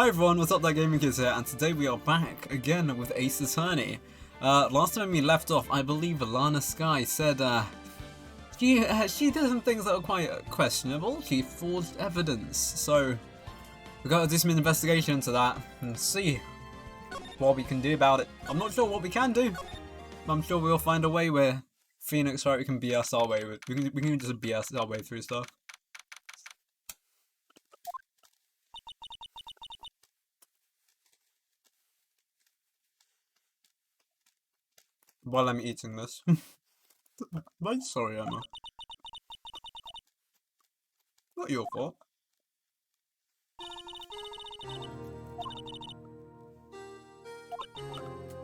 Hi everyone, what's up, that gaming kids here, and today we are back again with Ace Attorney. Last time we left off, I believe Lana Skye said she did some things that were quite questionable. She forged evidence, so we gotta do some investigation into that and see what we can do about it. I'm not sure what we can do, but I'm sure we'll find a way where Phoenix, right, we can BS our way with. We can just BS our way through stuff. While I'm eating this. I'm sorry, Emma. Not your fault.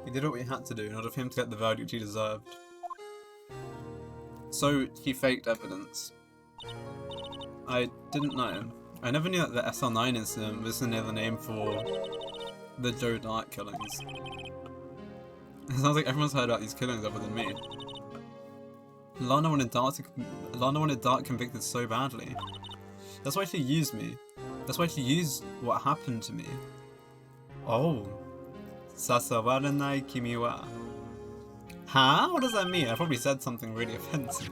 We did what we had to do in order for him to get the verdict he deserved. So, he faked evidence. I didn't know. I never knew that the SL9 incident was another name for the Joe Dart killings. It sounds like everyone's heard about these killings other than me. Lana wanted Dart convicted so badly. That's why she used me. That's why she used what happened to me. Oh. Sasawaranai kimi wa. Huh? What does that mean? I probably said something really offensive.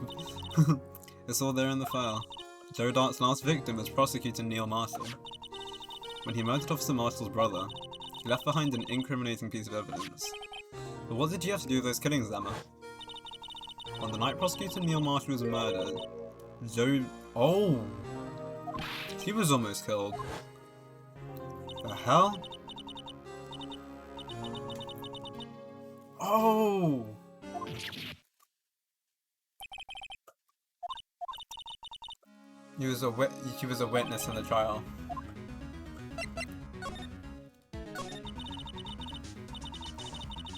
It's all there in the file. Joe Dart's last victim was Prosecutor Neil Marshall. When he murdered Officer Marshall's brother, he left behind an incriminating piece of evidence. But what did you have to do with those killings, Emma? On the night Prosecutor Neil Marshall was murdered, Joe... Oh! She was almost killed. The hell? Oh! She was a witness in the trial.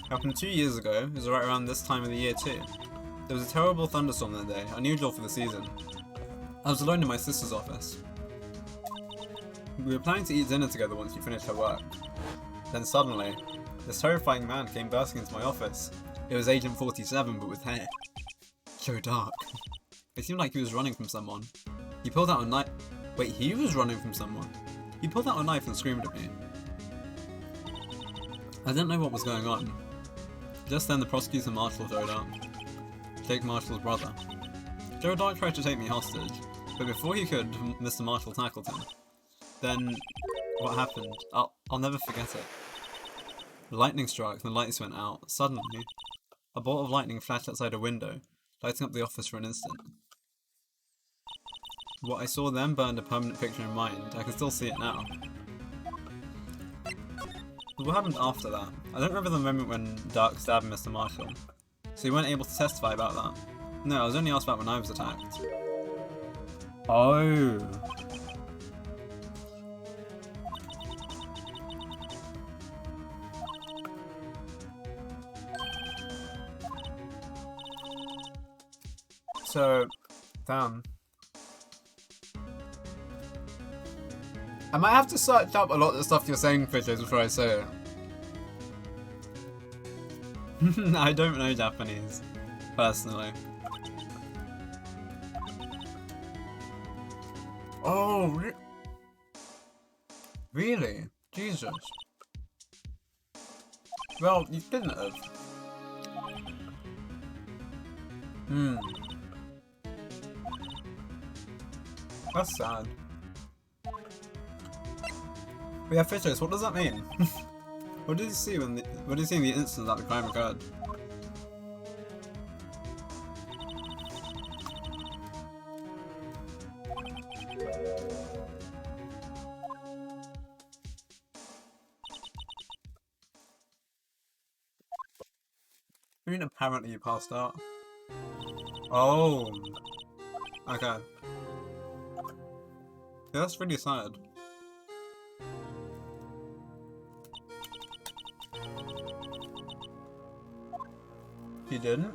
Happened 2 years ago. It was right around this time of the year too. There was a terrible thunderstorm that day, unusual for the season. I was alone in my sister's office. We were planning to eat dinner together once she finished her work. Then suddenly, this terrifying man came bursting into my office. It was Agent 47, but with hair. Joe Dark. It seemed like he was running from someone. He pulled out a knife. Wait, he was running from someone? He pulled out a knife and screamed at me. I didn't know what was going on. Just then the prosecutor Marshall showed up. Jake Marshall's brother. Joe Dark tried to take me hostage, but before he could, Mr. Marshall tackled him. Then, what happened? I'll never forget it. The lightning struck and the lights went out. Suddenly, a bolt of lightning flashed outside a window, lighting up the office for an instant. What I saw then burned a permanent picture in mind. I can still see it now. But what happened after that? I don't remember the moment when Dark stabbed Mr. Marshall, so you weren't able to testify about that. No, I was only asked about when I was attacked. Oh. So, damn. I might have to search up a lot of the stuff you're saying, Fishes, before I say it. I don't know Japanese, personally. Oh, really? Jesus. Well, you didn't have. That's sad. But yeah, Fishes, what does that mean? What did you see when what did you see in the instant that the crime occurred? I mean, apparently you passed out. Oh. Okay. Yeah, that's really sad. You didn't?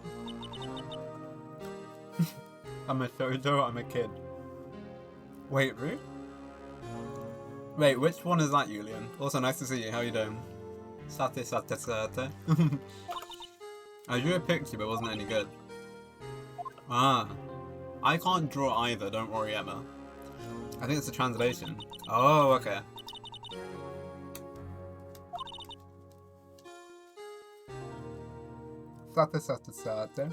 I'm a shoujo, I'm a kid. Wait, really? Wait, which one is that, Julian? Also, nice to see you, how you doing? Sate sate sate. I drew a picture, but it wasn't any good. Ah. I can't draw either, don't worry, Emma. I think it's a translation. Oh, okay. Sate.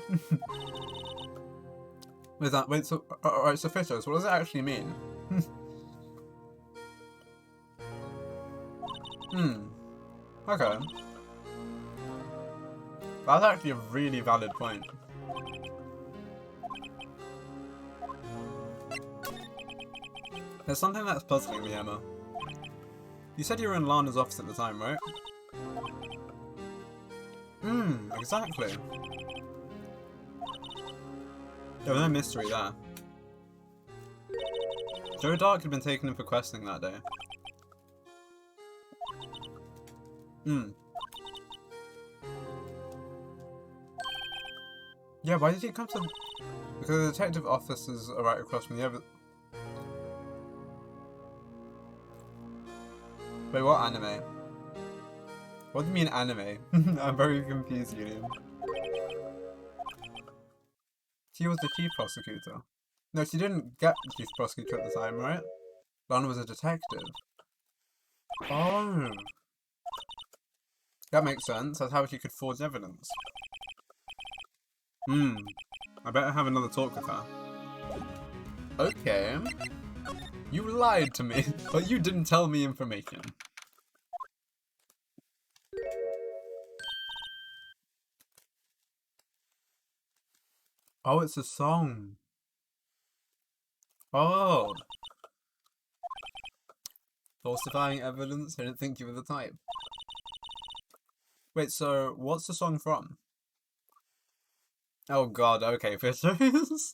Wait, so, alright, so Fishers, what does it actually mean? Okay. That's actually a really valid point. There's something that's puzzling me, Emma. You said you were in Lana's office at the time, right? Exactly. There was no mystery there. Joe Dark had been taken in for questioning that day. Yeah, why did he come to... Because the detective offices are right across from the other... Wait, what anime? What do you mean anime? I'm very confused, Julian. She was the chief prosecutor. No, she didn't get the chief prosecutor at the time, right? Lana was a detective. Oh. That makes sense. That's how she could forge evidence. I better have another talk with her. Okay. You lied to me, but you didn't tell me information. Oh, it's a song. Oh. Falsifying evidence? I didn't think you were the type. Wait, so what's the song from? Oh god, okay, Fishers.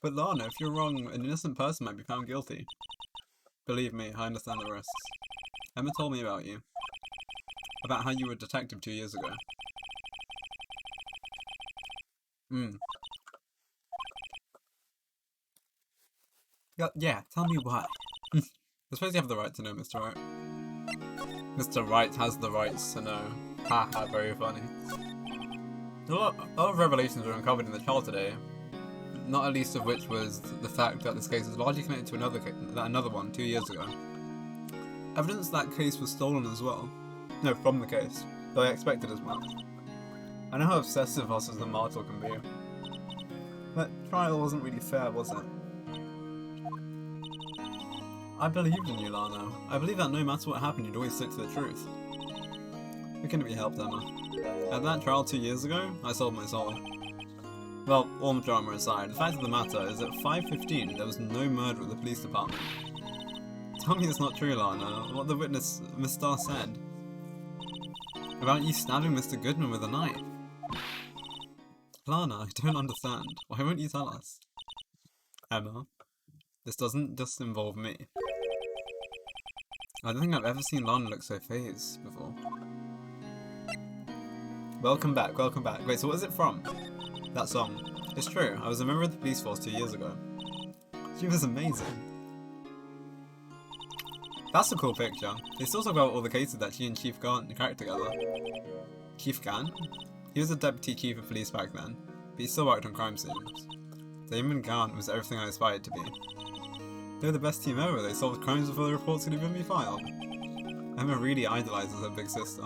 But Lana, if you're wrong, an innocent person might be found guilty. Believe me, I understand the risks. Emma told me about you. About how you were a detective 2 years ago. Yeah, tell me why. I suppose you have the right to know, Mr. Wright. Mr. Wright has the rights to know. Haha, very funny. A lot of revelations were uncovered in the trial today, not at least of which was the fact that this case is largely connected to another one 2 years ago. Evidence that case was stolen as well. No, from the case, though I expected as much. I know how obsessive us as the Martel can be. That trial wasn't really fair, was it? I believed in you, Lana. I believe that no matter what happened, you'd always stick to the truth. We couldn't be helped, Emma. At that trial 2 years ago, I sold my soul. Well, all drama aside, the fact of the matter is at 5:15 there was no murder at the police department. Tell me it's not true, Lana, what the witness, Miss Starr, said. About you stabbing Mr. Goodman with a knife. Lana, I don't understand. Why won't you tell us? Emma, this doesn't just involve me. I don't think I've ever seen Lana look so fazed before. Welcome back, welcome back. Wait, so what is it from? That song. It's true, I was a member of the police force 2 years ago. She was amazing. That's a cool picture. They still talk about all the cases that she and Chief Gant cracked together. Chief Gant? He was a deputy chief of police back then, but he still worked on crime scenes. Damon Gant was everything I aspired to be. They were the best team ever, they solved crimes before the reports could even be filed. Emma really idolizes her big sister.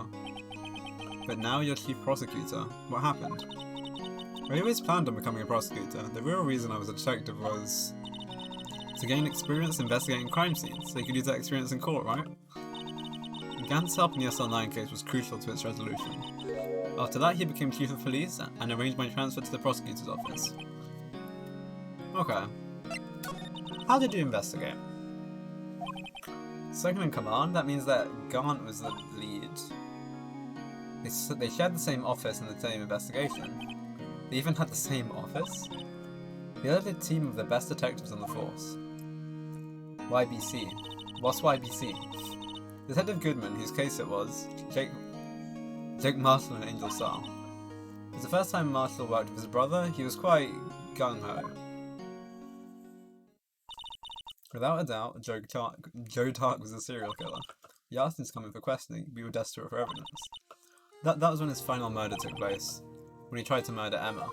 But now you're chief prosecutor. What happened? I always planned on becoming a prosecutor. The real reason I was a detective was to gain experience investigating crime scenes, so you could use that experience in court, right? Gant's help in the SL9 case was crucial to its resolution. After that, he became chief of police and arranged my transfer to the prosecutor's office. Okay. How did you investigate? Second in command, that means that Gant was the lead. They shared the same office and the same investigation. They even had the same office? They led a team of the best detectives on the force. YBC. What's YBC? Detective Goodman, whose case it was, Jake Marshall and Angel Star. It was the first time Marshall worked with his brother. He was quite gung-ho. Without a doubt, Joe Dark was a serial killer. He asked him to come in for questioning. We were desperate for evidence. That was when his final murder took place, when he tried to murder Emma.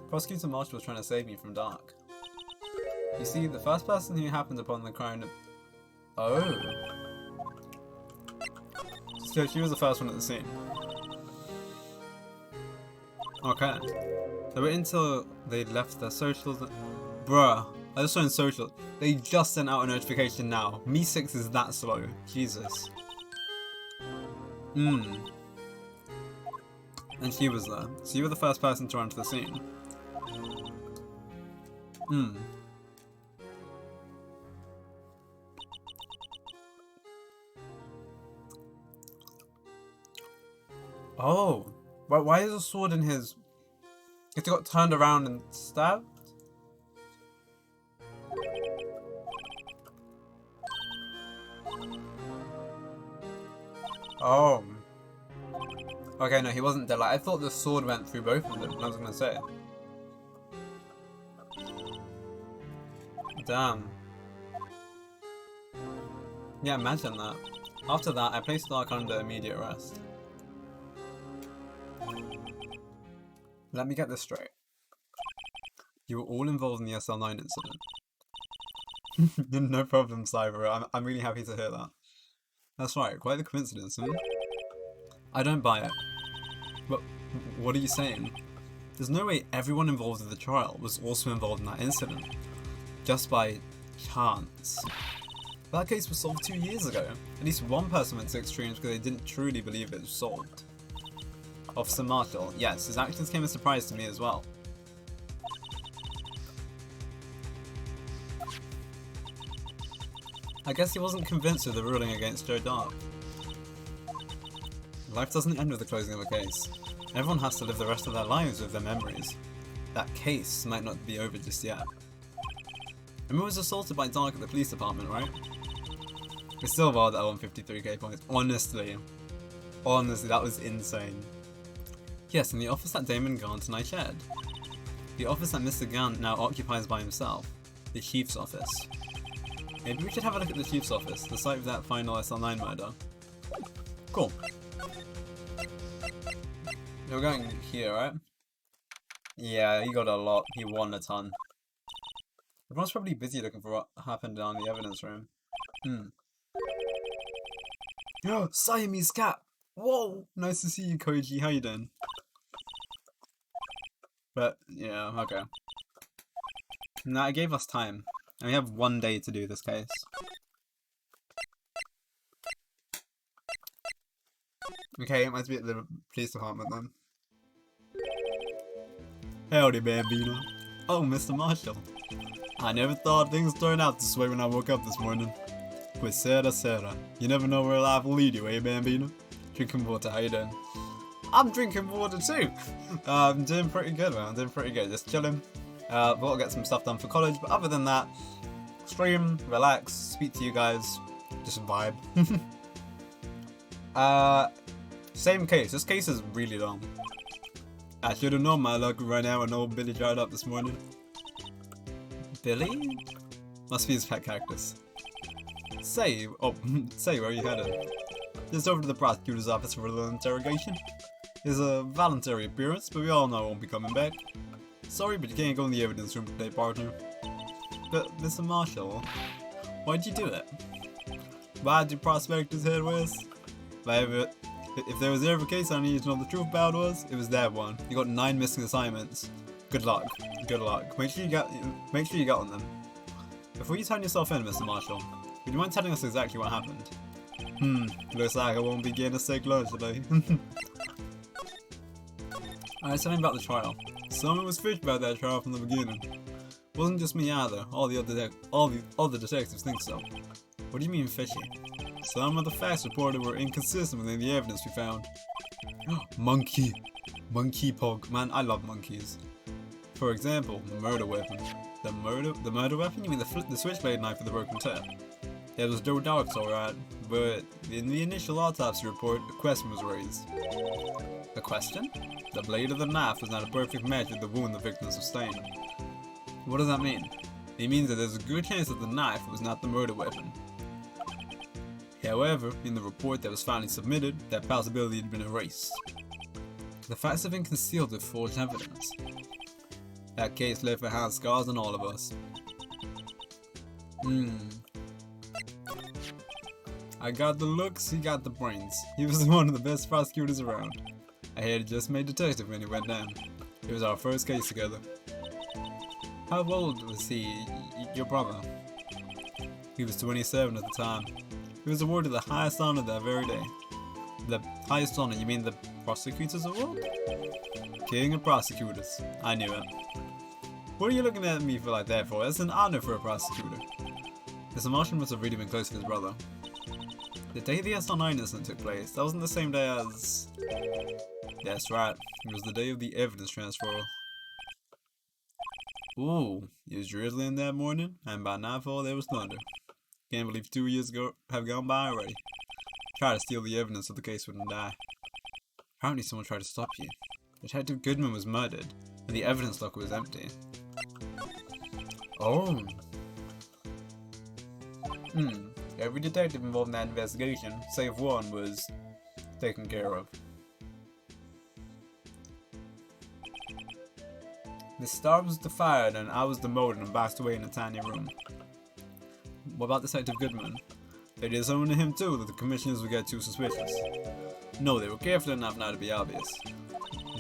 Prosecutor Marshall was trying to save me from Dark. You see, the first person who happened upon the crime... Oh. So she was the first one at the scene. Okay. So wait until they left their socials. Bruh, I just saw in social. They just sent out a notification now. Me6 is that slow. Jesus. And she was there. So you were the first person to run to the scene. Oh. Why is a sword in his... It got turned around and stabbed? Oh. Okay, no, he wasn't dead. Like, I thought the sword went through both of them. I was gonna say. Damn. Yeah, imagine that. After that, I placed Dark under immediate arrest. Let me get this straight. You were all involved in the SL9 incident. No problem, Cyber. I'm really happy to hear that. That's right, quite the coincidence, hmm? I don't buy it. But what are you saying? There's no way everyone involved in the trial was also involved in that incident. Just by chance. That case was solved 2 years ago. At least one person went to extremes because they didn't truly believe it was solved. Officer Marshall, yes, his actions came as a surprise to me as well. I guess he wasn't convinced of the ruling against Joe Dark. Life doesn't end with the closing of a case. Everyone has to live the rest of their lives with their memories. That case might not be over just yet. Emma was assaulted by Dark at the police department, right? It's still valid at 153k points. Honestly, that was insane. Yes, in the office that Damon Gant and I shared. The office that Mr. Gant now occupies by himself. The Chief's office. Maybe we should have a look at the Chief's office, the site of that final SL9 murder. Cool. We're going here, right? Yeah, he got a lot. He won a ton. Everyone's probably busy looking for what happened down in the evidence room. Yo, Siamese cat! Whoa! Nice to see you, Koji. How you doing? But, yeah, okay. Nah, it gave us time. And we have 1 day to do this case. Okay, it must be at the police department then. Howdy, Bambino. Oh, Mr. Marshall. I never thought things turned out this way when I woke up this morning. But Sarah, you never know where life will lead you, eh, Bambino? Drinking water, how you doing? I'm drinking water too! I'm doing pretty good, man. I'm doing pretty good. Just chilling. We'll get some stuff done for college, but other than that, stream, relax, speak to you guys, just vibe. Same case. This case is really long. I should have known my luck would run out when old Billy dried up this morning. Billy? Must be his pet cactus. Say, where are you headed? Just over to the prosecutor's office for a little interrogation. It's a voluntary appearance, but we all know I won't be coming back. Sorry, but you can't go in the evidence room today, partner. But, Mr. Marshall, why'd you do it? Why'd you prospect his head west? If there was ever a case I needed to know the truth about it was that one. You got 9 missing assignments. Good luck. Good luck. Make sure you get on them. Before you turn yourself in, Mr. Marshall, would you mind telling us exactly what happened? Looks like I won't be getting a steak lunch today. Alright, tell me about the trial. Someone was fishy about that trial from the beginning. Wasn't just me either. All the other detectives think so. What do you mean fishy? Some of the facts reported were inconsistent with the evidence we found. Monkey pog. Man, I love monkeys. For example, the murder weapon. The murder weapon? You mean the switchblade knife with the broken tip? It was Joe Dark's alright, but in the initial autopsy report, a question was raised. A question? The blade of the knife was not a perfect match with the wound the victim sustained. What does that mean? It means that there's a good chance that the knife was not the murder weapon. However, in the report that was finally submitted, that possibility had been erased. The facts have been concealed with forged evidence. That case left behind scars on all of us. I got the looks, he got the brains. He was one of the best prosecutors around. I had just made detective when he went down. It was our first case together. How old was he, your brother? He was 27 at the time. He was awarded the highest honor that very day. The highest honor, you mean the Prosecutor's Award? King of Prosecutors. I knew it. What are you looking at me for like that for? That's an honor for a prosecutor. This Martian must have really been close to his brother. The day the SR9 incident took place, that wasn't the same day as... That's right, it was the day of the evidence transfer. Ooh, it was drizzling that morning, and by nightfall there was thunder. Can't believe 2 years ago have gone by already. Tried to steal the evidence so the case wouldn't die. Apparently someone tried to stop you. Detective Goodman was murdered, and the evidence locker was empty. Oh. Every detective involved in that investigation, save one, was taken care of. The star was fired and I was demoted and boxed away in a tiny room. What about Detective Goodman? They disowned him too, that the commissioners would get too suspicious. No, they were careful enough not to be obvious.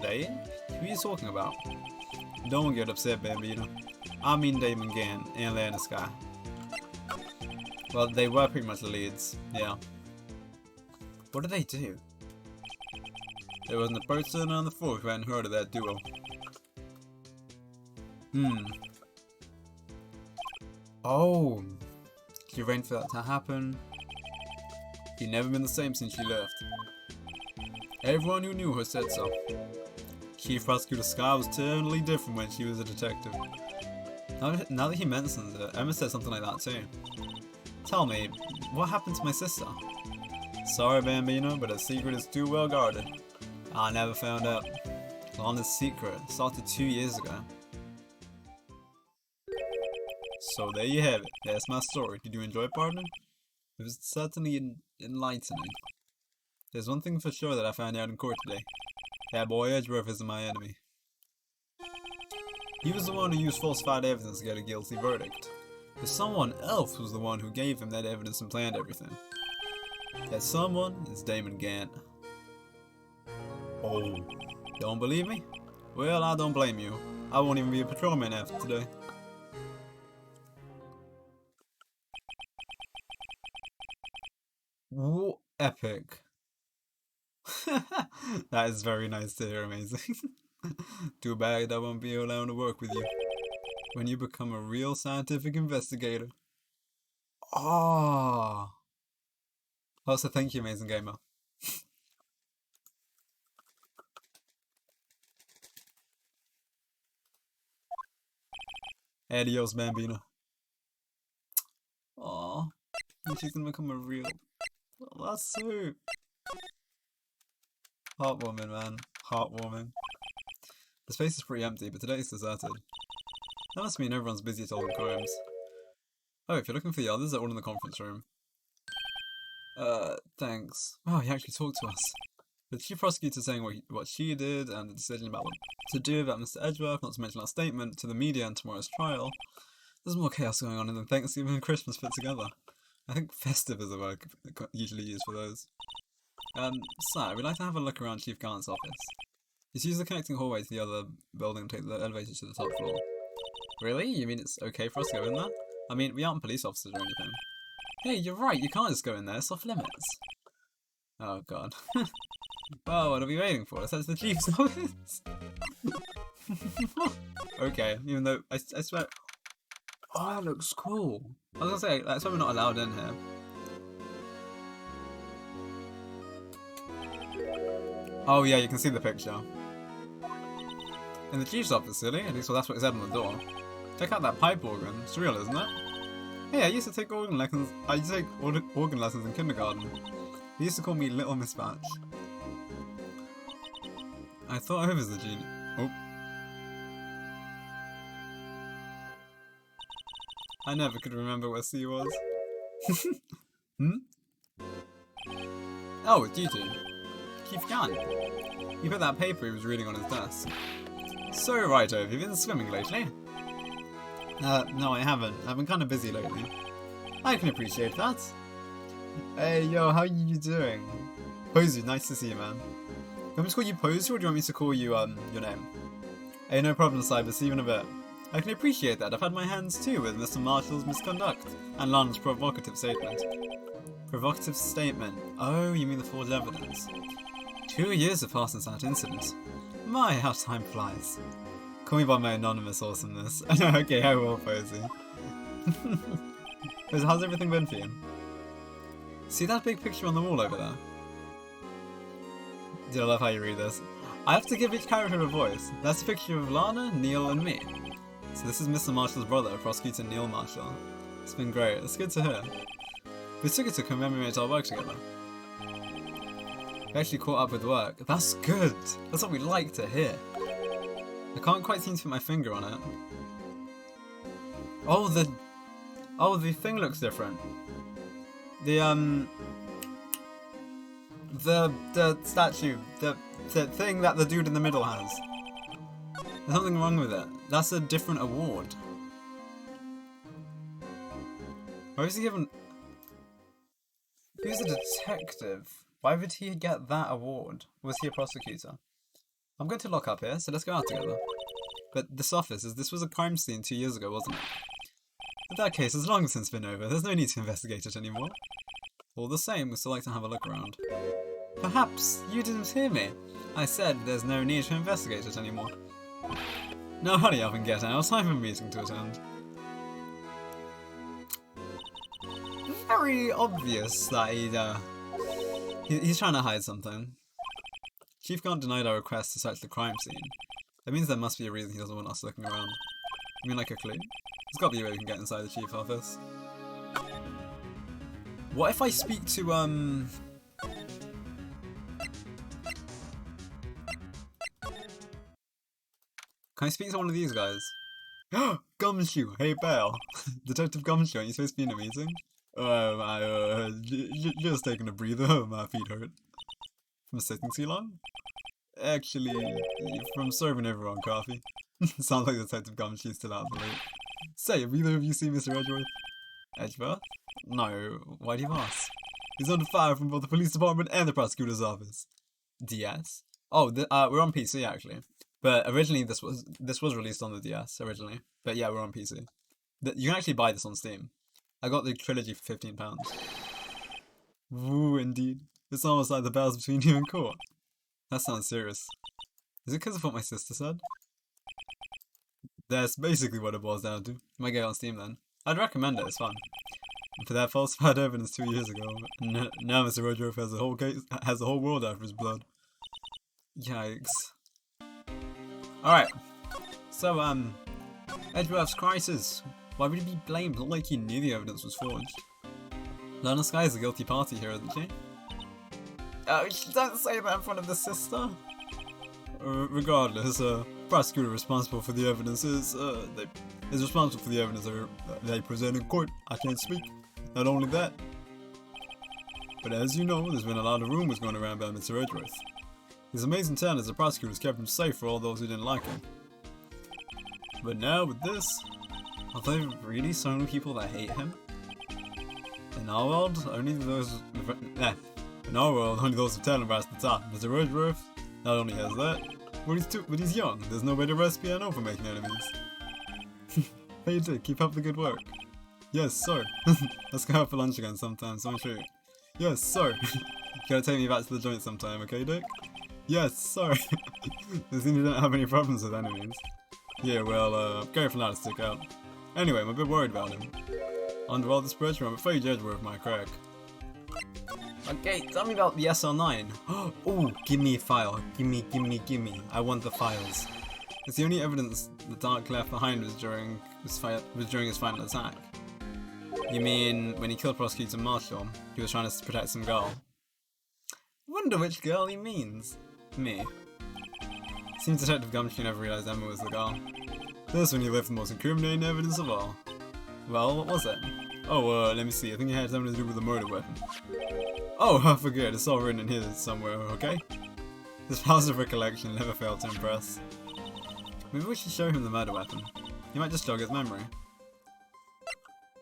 They? Who are you talking about? Don't get upset, Bambino. I mean Damon Gann and Lana Skye. Well, they were pretty much the leads, yeah. What did they do? There wasn't a person on the force who hadn't heard of that duo. Oh, she arranged for that to happen. She'd never been the same since she left. Everyone who knew her said so. Chief Prosecutor Skye was totally different when she was a detective. Now that he mentions it, Emma said something like that too. Tell me, what happened to my sister? Sorry, Bambino, but her secret is too well guarded. I never found out. Lana's secret started 2 years ago. So there you have it. That's my story. Did you enjoy it, partner? It was certainly enlightening. There's one thing for sure that I found out in court today. That boy Edgeworth isn't my enemy. He was the one who used falsified evidence to get a guilty verdict. But someone else was the one who gave him that evidence and planned everything. That someone is Damon Gann. Oh, don't believe me? Well, I don't blame you. I won't even be a patrolman after today. Whoa, epic. That is very nice to hear, amazing. Too bad I won't be allowed to work with you. When you become a real scientific investigator. Oh. Also, thank you, amazing gamer. Adios, Bambino. Aw. And she's gonna become a real... Oh, that's so... Heartwarming, man. Heartwarming. The space is pretty empty, but today it's deserted. That must mean everyone's busy solving crimes. Oh, if you're looking for the others, they're all in the conference room. Thanks. Wow, he actually talked to us. The chief prosecutor saying what she did and the decision about what to do about Mr. Edgeworth, not to mention our statement to the media and tomorrow's trial. There's more chaos going on than Thanksgiving and Christmas put together. I think festive is the word usually used for those. Sir, we'd like to have a look around Chief Garnett's office. Just use the connecting hallway to the other building and take the elevator to the top floor. Really? You mean it's okay for us to go in there? I mean, we aren't police officers or anything. Hey, you're right, you can't just go in there, it's off limits. Oh god. Well, what are we waiting for? Let's head to the chief's office. Okay, even though, I swear... Oh, that looks cool. I was gonna say, that's why we're not allowed in here. Oh yeah, you can see the picture. In the chief's office, silly. At least well, that's what it said on the door. Check out that pipe organ. It's real, isn't it? Hey, I used to take organ lessons. I used to take organ lessons in kindergarten. They used to call me Little Miss Batch. I thought I was the genius. Oh. I never could remember where C was. Oh, it's you two. Chief Gunn. You put that paper he was reading on his desk. So right, have you been swimming lately? No I haven't. I've been kind of busy lately. I can appreciate that. Hey, yo, how are you doing? Posey, nice to see you, man. want me to call you Posey, or do you want me to call you, your name? Hey, no problem, Cyber, see you in a bit. I can appreciate that. I've had my hands too with Mr. Marshall's misconduct and Lana's provocative statement. Provocative statement. Oh, you mean the forged evidence. 2 years have passed since that incident. My, how time flies. Call me by my anonymous awesomeness. Okay, I will, Posey. How's everything been for you? See that big picture on the wall over there? Dude, I love how you read this. I have to give each character a voice. That's a picture of Lana, Neil, and me. So this is Mr. Marshall's brother, Prosecutor Neil Marshall. It's been great. It's good to hear. We took it to commemorate our work together. We actually caught up with work. That's good! That's what we like to hear. I can't quite seem to put my finger on it. Oh, the thing looks different. The statue, the thing that the dude in the middle has. There's something wrong with it. That's a different award. Why was he given... He was a detective. Why would he get that award? Was he a prosecutor? I'm going to lock up here, so let's go out together. But this office, this was a crime scene 2 years ago, wasn't it? In that case, has long since been over. There's no need to investigate it anymore. All the same, we'd still like to have a look around. Perhaps you didn't hear me. I said there's no need to investigate it anymore. Now hurry up and get out. I have a meeting to attend. Very obvious that he's trying to hide something. Chief can't deny our request to search the crime scene. That means there must be a reason he doesn't want us looking around. You mean like a clue? There's gotta be a way we can get inside the chief office. What if I speak to, Can I speak to one of these guys? Gumshoe! Hey, Belle! Detective Gumshoe, aren't you supposed to be in a meeting? Just taking a breather. My feet hurt. From sitting too long? Actually, from serving everyone coffee. Sounds like Detective Gumshoe's still out for late. Say, have either of you seen Mr. Edgeworth? Edgeworth? No. Why do you ask? He's under fire from both the police department and the prosecutor's office. DS? Oh, we're on PC actually. But originally this was released on the DS originally. But yeah, we're on PC. You can actually buy this on Steam. I got the trilogy for £15. Woo, indeed. It's almost like the battle's between you and court. That sounds serious. Is it because of what my sister said? That's basically what it boils down to. You might get it on Steam then. I'd recommend it, it's fun. And for that falsified evidence 2 years ago, now Mr. Rodrove has the whole world after his blood. Yikes. Alright. So, Edgeworth's crisis. Why would he be blamed? Not like he knew the evidence was forged. Lana Skye is the guilty party here, isn't she? Oh, don't say that in front of the sister! Regardless, prosecutor responsible for the evidence is responsible for the evidence they present in court. I can't speak. Not only that, but as you know, there's been a lot of rumors going around about Mr. Edgeworth. His amazing talent as a prosecutor has kept him safe for all those who didn't like him. But now with this, are there really so many people that hate him? In our world, only those with talent rise to the top. Mr. Edgeworth not only has that, but he's young. There's no better recipe I know for making enemies. Hey Dick, keep up the good work. Yes, sir. Let's go out for lunch again sometime, so I'm sure. Yes, sir. You gotta take me back to the joint sometime, okay, Dick? Yes, sir. It seems you don't have any problems with enemies. Yeah, well, careful not to stick out. Anyway, I'm a bit worried about him. Under all this pressure, I'm afraid Edgeworth might crack. Okay, tell me about the SL9. Oh, give me a file. Gimme. I want the files. It's the only evidence the Dark left behind was during his final attack. You mean when he killed Prosecutor Marshall, he was trying to protect some girl? Wonder which girl he means. Me. Seems Detective Gumshoe never realized Emma was the girl. This when he left the most incriminating evidence of all. Well, what was it? Oh, let me see. I think it had something to do with a murder weapon. Oh, I forget. It's all written in here somewhere, okay? His powers of recollection never failed to impress. Maybe we should show him the murder weapon. He might just jog his memory.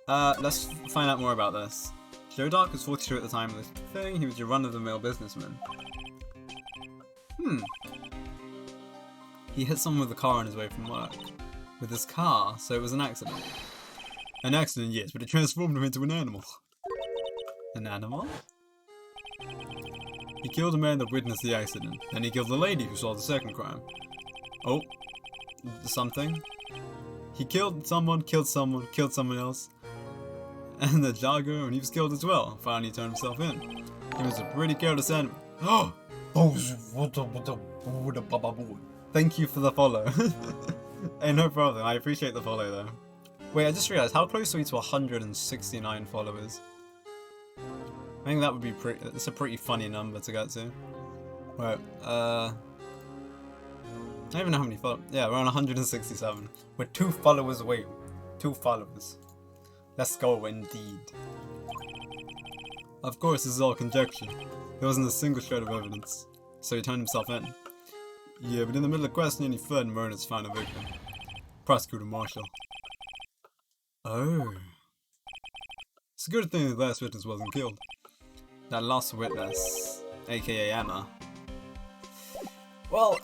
Let's find out more about this. Joe Dark was 42 at the time of this thing. He was your run-of-the-mill businessman. He hit someone with a car on his way from work. With his car, so it was an accident. An accident, yes, but it transformed him into an animal. An animal? He killed a man that witnessed the accident, then he killed the lady who saw the second crime. Oh, something? He killed someone else, and the Jago, and he was killed as well. Finally turned himself in. He was a pretty careless animal. Oh! Thank you for the follow. Hey, no problem, I appreciate the follow though. Wait, I just realized, how close are we to 169 followers? I think that would be it's a pretty funny number to get to. Right, I don't even know how many followers. Yeah, we're on 167. We're 2 followers away. 2 followers. Let's go indeed. Of course, this is all conjecture. There wasn't a single shred of evidence, so he turned himself in. Yeah, but in the middle of questioning, he fled and murdered his final victim. Prosecutor Marshall. Oh. It's a good thing the last witness wasn't killed. That last witness, aka Emma. Well,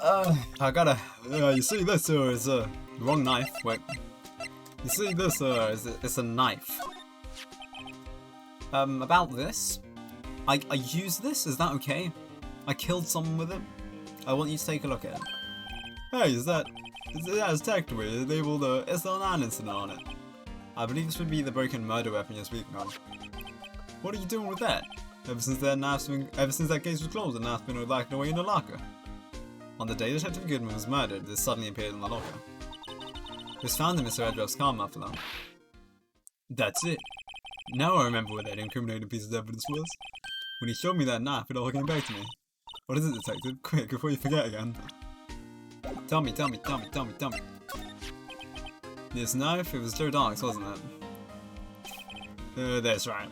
I gotta, you see this, is a wrong knife, wait. You see this, it's a knife. About this, I used this, is that okay? I killed someone with it. I want you to take a look at it. Hey, it has tech to it, labeled SL9 incident on it. I believe this would be the broken murder weapon you're speaking of. What are you doing with that? Ever since that case was closed, the knife's been locked away in the locker. On the day Detective Goodman was murdered, this suddenly appeared in the locker. It was found in Mr. Edruff's car muffler. That's it. Now I remember what that incriminating piece of evidence was. When he showed me that knife, it all came back to me. What is it, Detective? Quick, before you forget again. Tell me. This knife, it was Joe Dark's, wasn't it? That's right.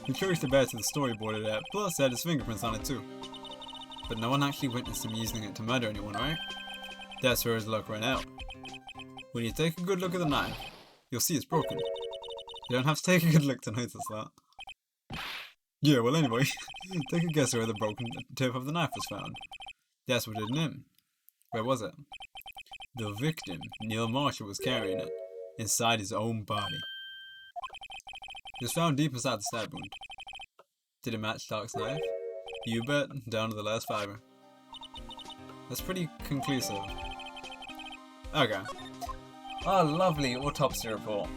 He traced it back to the storyboard of that, plus had his fingerprints on it too. But no one actually witnessed him using it to murder anyone, right? That's where his luck ran out. When you take a good look at the knife, you'll see it's broken. You don't have to take a good look to notice that. Yeah, well anyway, take a guess where the broken tip of the knife was found. That's what did him. Where was it? The victim, Neil Marshall, was carrying it, inside his own body. It was found deep inside the stab wound. Did it match Dark's knife? You bet, down to the last fiber. That's pretty conclusive. Okay. Oh, lovely autopsy report.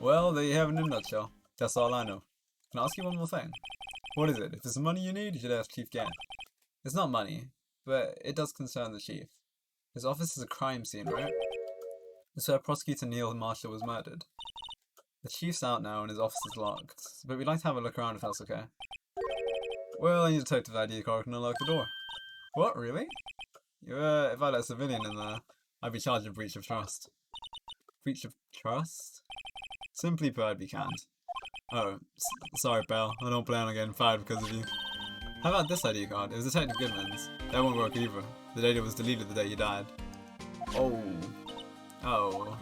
Well, there you have it in a nutshell. That's all I know. Can I ask you one more thing? What is it? If it's money you need, you should ask Chief Gann. It's not money, but it does concern the Chief. His office is a crime scene, right? It's where Prosecutor Neil Marshall was murdered. The Chief's out now and his office is locked, but we'd like to have a look around if that's okay. Well, I need a detective ID card and unlock the door. What, really? If I let a civilian in there, I'd be charged with breach of trust. Breach of trust? Simply put, we can't. Oh, sorry pal, I don't plan on getting fired because of you. How about this ID card? It was Detective Goodman's. That won't work either. The data was deleted the day he died. Oh. Oh.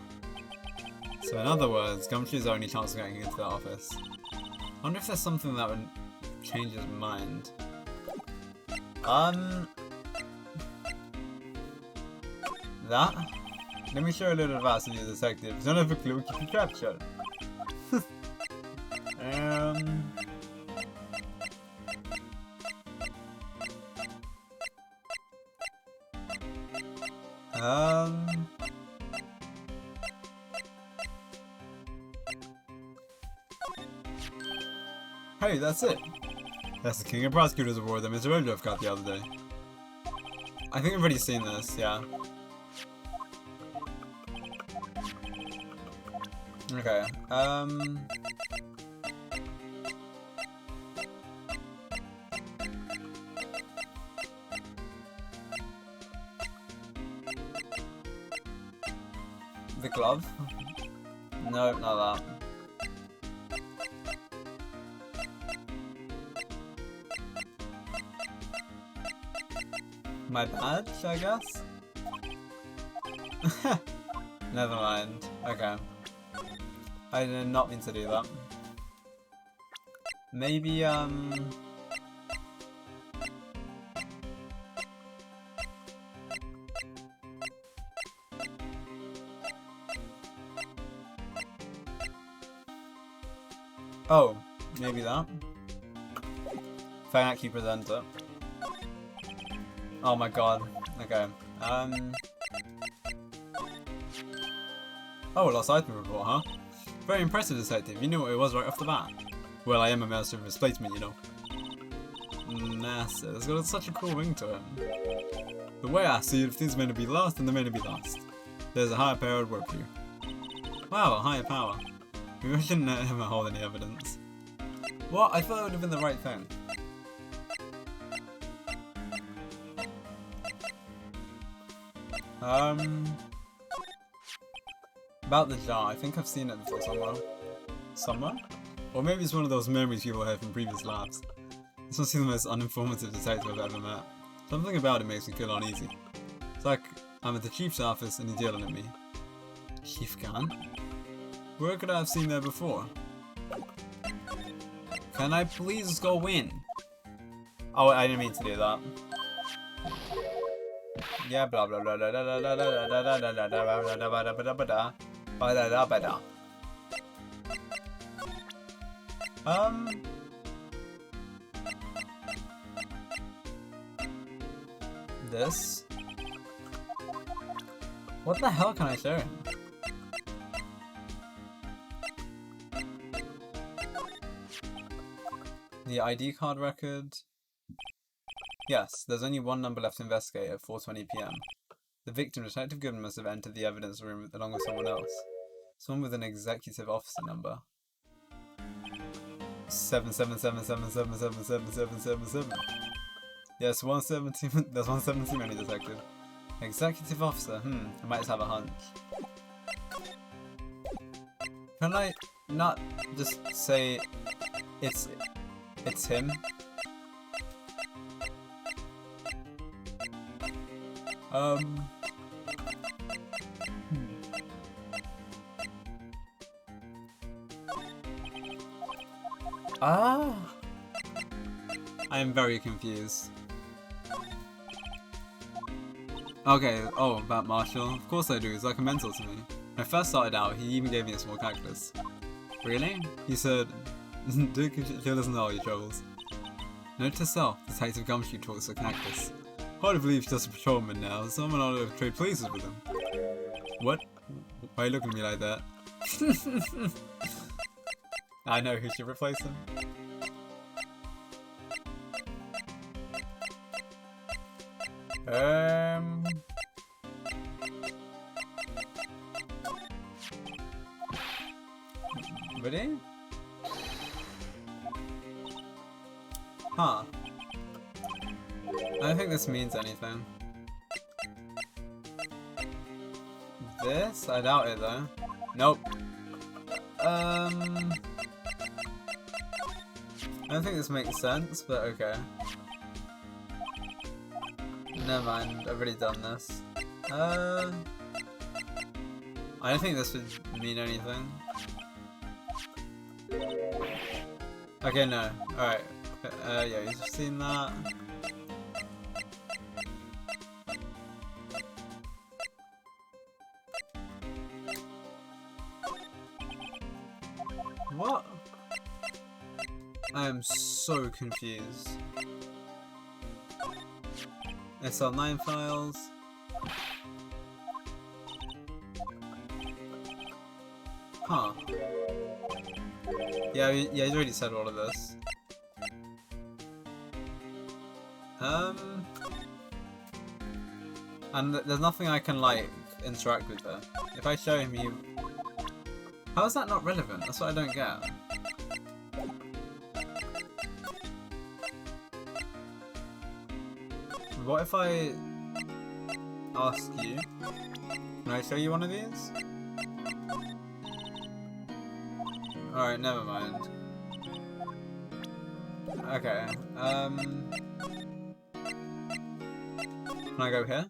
So in other words, Gumshoe's only chance of getting into the office. I wonder if there's something that would change his mind. That? Let me show you a little advice to you, detective. If you don't have a clue, keep your trap shut. Hey, that's it. That's the King of Prosecutors Award that Mr. Edruff got the other day. I think I've already seen this, yeah. Okay, the glove? No, not that. My badge, I guess? Never mind. Okay. I did not mean to do that. Maybe, Oh, maybe that? Thank you, presenter. Oh my god. Okay. Oh, lost item report, huh? Very impressive, detective. You knew what it was right off the bat. Well, I am a master of misplacement, you know. NASA. It's got such a cool ring to it. The way I see it, if things are meant to be lost, then they're meant to be lost. There's a higher power at work here. Wow, a higher power. Maybe I shouldn't ever hold any evidence. What? I thought it would have been the right thing. About the jar, I think I've seen it before somewhere. Somewhere? Or maybe it's one of those memories people have from previous labs. This must be the most uninformative detective I've ever met. Something about it makes me feel uneasy. It's like I'm at the chief's office and he's yelling at me. Chief Khan? Where could I have seen that before? Can I please go in? Oh, I didn't mean to do that. Yeah, blah blah blah blah blah blah blah blah blah blah blah blah blah. This? What the hell can I show him? The ID card record? Yes, there's only one number left to investigate at 4:20 PM. The victim, Detective Goodman, must have entered the evidence room along with someone else. Someone with an executive officer number. 77777777777. Yes, 170. There's 170 many, detective. Executive officer. I might just have a hunch. Can I not just say it's him? I am very confused. Okay, oh, about Marshall. Of course I do, he's like a mentor to me. When I first started out, he even gave me a small calculus. Really? He said, Duke, she'll listen to all your troubles. Note to self, Detective Gumshoe talks to Cactus. Hard to believe she's just a patrolman now, someone ought to trade places with him. What? Why are you looking at me like that? I know who should replace him. Ready? Huh. I don't think this means anything. This? I doubt it though. Nope. I don't think this makes sense, but okay. Never mind, I've already done this. I don't think this would mean anything. Okay, no. Alright. Yeah, you've seen that. What? I am so confused. SL9 files. Huh. Yeah, he's already said all of this. And there's nothing I can, like, interact with there. If I show him you... How is that not relevant? That's what I don't get. What if I ask you? Can I show you one of these? Alright, never mind. Okay, can I go here?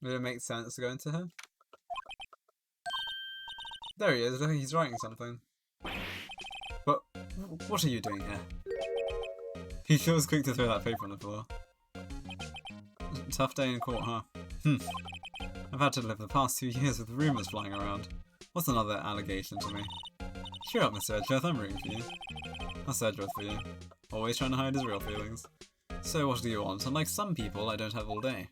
Would it make sense to go into here? There he is, look, he's writing something. But, what are you doing here? He sure was quick to throw that paper on the floor. Tough day in court, huh? I've had to live the past 2 years with rumours flying around. What's another allegation to me? Cheer up, Mr. Edgeworth, I'm rooting for you. That's Edgeworth for you. Always trying to hide his real feelings. So what do you want? Unlike some people, I don't have all day.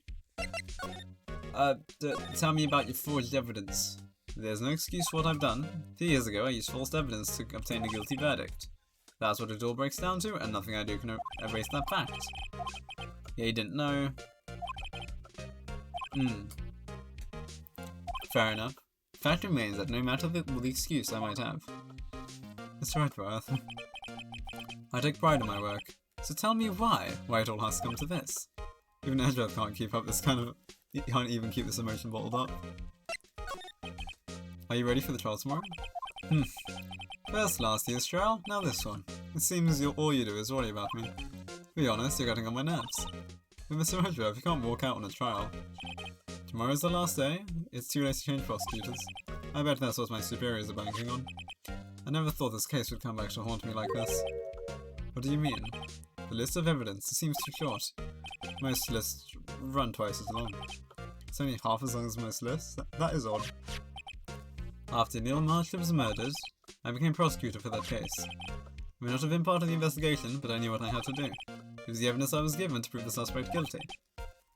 Tell me about your forged evidence. There's no excuse for what I've done. 2 years ago, I used false evidence to obtain a guilty verdict. That's what it all breaks down to, and nothing I do can erase that fact. Yeah, you didn't know. Fair enough. Fact remains that no matter the excuse I might have. Mr. Edgeworth. I take pride in my work. So tell me why it all has to come to this. Even Edgeworth can't keep up this kind of... He can't even keep this emotion bottled up. Are you ready for the trial tomorrow? First last year's trial, now this one. It seems all you do is worry about me. To be honest, you're getting on my nerves. But Mr. Edgeworth, you can't walk out on a trial. Tomorrow's the last day. It's too late to change prosecutors. I bet that's what my superiors are banking on. I never thought this case would come back to haunt me like this. What do you mean? The list of evidence seems too short. Most lists run twice as long. It's only half as long as most lists? That is odd. After Neil Marshall was murdered, I became prosecutor for that case. I may not have been part of the investigation, but I knew what I had to do. It was the evidence I was given to prove the suspect guilty.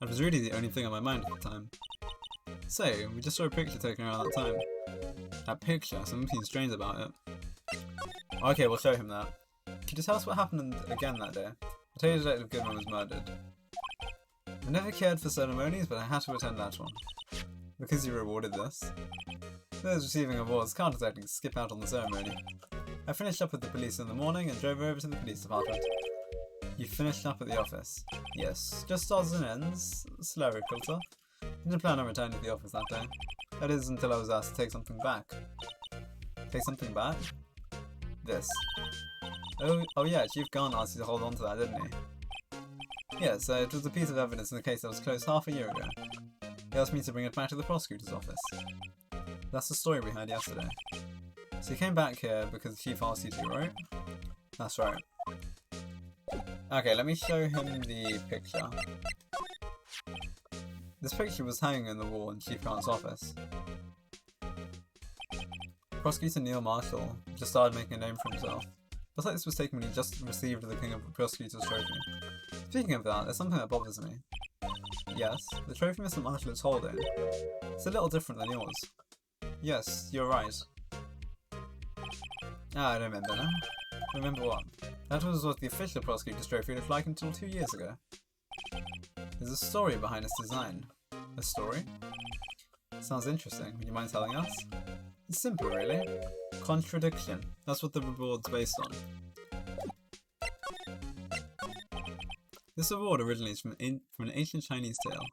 That was really the only thing on my mind at the time. Say, we just saw a picture taken around that time. That picture, something seemed strange about it. Okay, we'll show him that. Could you tell us what happened again that day? I tell you Detective Goodman was murdered. I never cared for ceremonies, but I had to attend that one. Because you rewarded this. Those receiving awards can't exactly skip out on the ceremony. I finished up with the police in the morning and drove over to the police department. You finished up at the office? Yes. Just odds and ends. Slurry filter. Didn't plan on returning to the office that day. That is until I was asked to take something back. Take something back? This. Oh yeah, Chief Garn asked you to hold on to that, didn't he? Yes, it was a piece of evidence in the case that was closed half a year ago. He asked me to bring it back to the prosecutor's office. That's the story we heard yesterday. So you came back here because the Chief asked you to, right? That's right. Okay, let me show him the picture. This picture was hanging on the wall in Chief Garn's office. Prosecutor Neil Marshall just started making a name for himself. Looks like this was taken when he just received the King of Prosecutors trophy. Speaking of that, there's something that bothers me. Yes, the trophy Mr. Marshall is holding. It's a little different than yours. Yes, you're right. I remember now. Remember what? That was what the official prosecutor's trophy looked like until 2 years ago. There's a story behind its design. A story? Sounds interesting. Would you mind telling us? It's simple, really. Contradiction. That's what the reward's based on. This award originates from an ancient Chinese tale.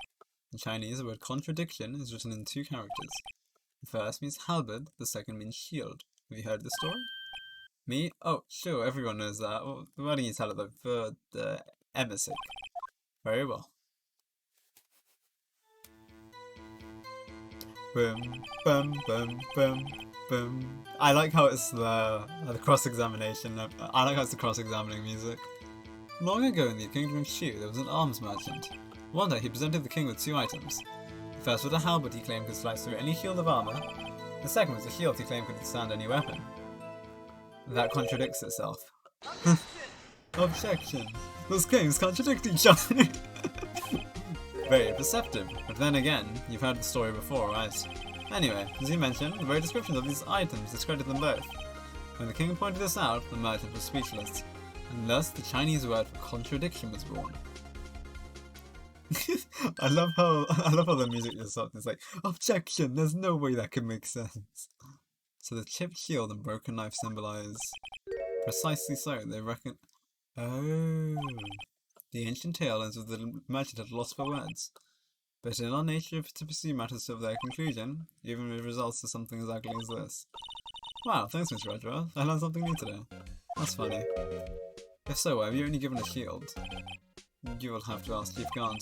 In Chinese, the word contradiction is written in 2 characters. The first means halberd, the second means shield. Have you heard the story? Me? Oh, sure, everyone knows that. Well, why don't you tell it though, for the Emma's sake? Very well. Boom, boom, boom, boom, boom. I like how it's the cross-examination. I like how it's the cross-examining music. Long ago in the kingdom of Shu, there was an arms merchant. One day he presented the king with 2 items. The first was a halberd he claimed could slice through any shield of armor. The second was a shield he claimed could withstand any weapon. That contradicts itself. Objection! Those claims contradict each other! Very perceptive, but then again, you've heard the story before, right? Anyway, as you mentioned, the very descriptions of these items discredit them both. When the king pointed this out, the merchant was speechless, and thus the Chinese word for contradiction was born. I love how the music just stops. It's like, objection! There's no way that can make sense. So the chipped shield and broken knife symbolize... Precisely so, they reckon... Oh... The ancient tale ends with the merchant at loss for words. But in our nature to pursue matters to their conclusion, even if it results to something as ugly as this. Wow, thanks Mr. Edgeworth. I learned something new today. That's funny. If so, why have you only given a shield? You will have to ask Chief Gant.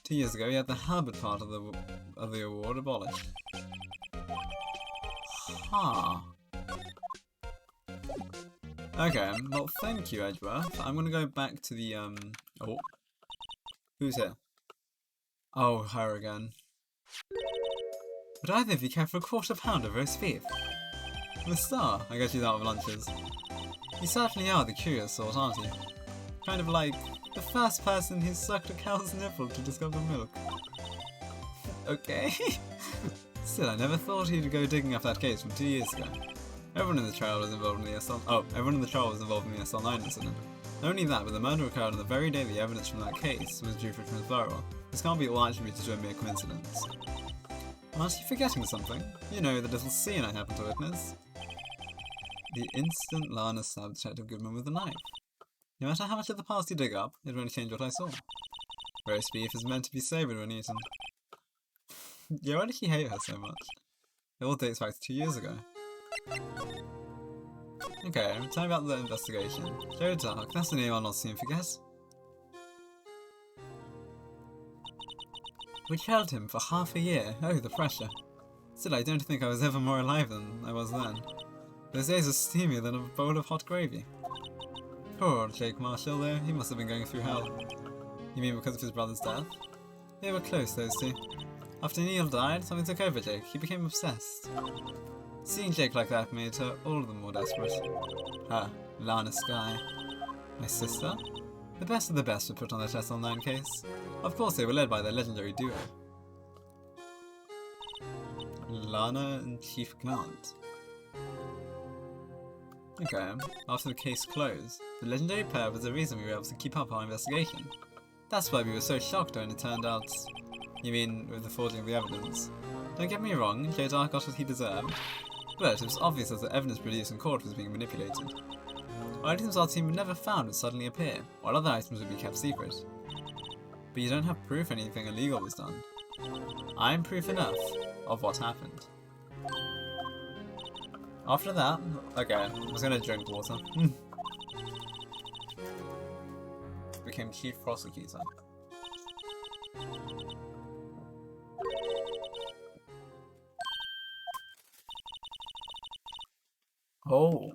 2 years ago, he had the halberd part of the award abolished. Huh. Okay, well thank you Edgeworth. I'm gonna go back to the oh. Who's here? Oh, her again. Would either of you care for a £1/4 of roast beef? Miss Star, I guess she's out of lunches. You certainly are the curious sort, aren't you? Kind of like the first person who sucked a cow's nipple to discover milk. Okay. Still, I never thought he'd go digging up that case from 2 years ago. Everyone in the trial was involved in the SL9 incident. Not only that, but the murder occurred on the very day the evidence from that case was due for transferal. This can't be all attributed to a mere coincidence. Aren't you forgetting something? You know, the little scene I happened to witness. The instant Lana stabbed Detective Goodman with a knife. No matter how much of the past you dig up, it won't change what I saw. Roast beef is meant to be savoured when eaten. Yeah, why did she hate her so much? It all dates back to 2 years ago. Okay, tell me about the investigation. Joe Dark, that's the name I'll not soon forget. We held him for half a year. Oh, the pressure. Still, I don't think I was ever more alive than I was then. Those days were steamier than a bowl of hot gravy. Poor old Jake Marshall, though. He must have been going through hell. You mean because of his brother's death? They were close, those two. After Neil died, something took over Jake. He became obsessed. Seeing Jake like that made her all the more desperate. Her, Lana Skye. My sister? The best of the best were put on the SL9 case. Of course, they were led by their legendary duo. Lana and Chief Grant. Okay, after the case closed, the legendary pair was the reason we were able to keep up our investigation. That's why we were so shocked when it turned out... You mean, with the forging of the evidence? Don't get me wrong, Joe Dark got what he deserved. But it was obvious that the evidence produced in court was being manipulated. Items our team had never found would suddenly appear, while other items would be kept secret. But you don't have proof anything illegal was done. I'm proof enough of what happened. After that, okay, I was gonna drink water. Became chief prosecutor. Oh.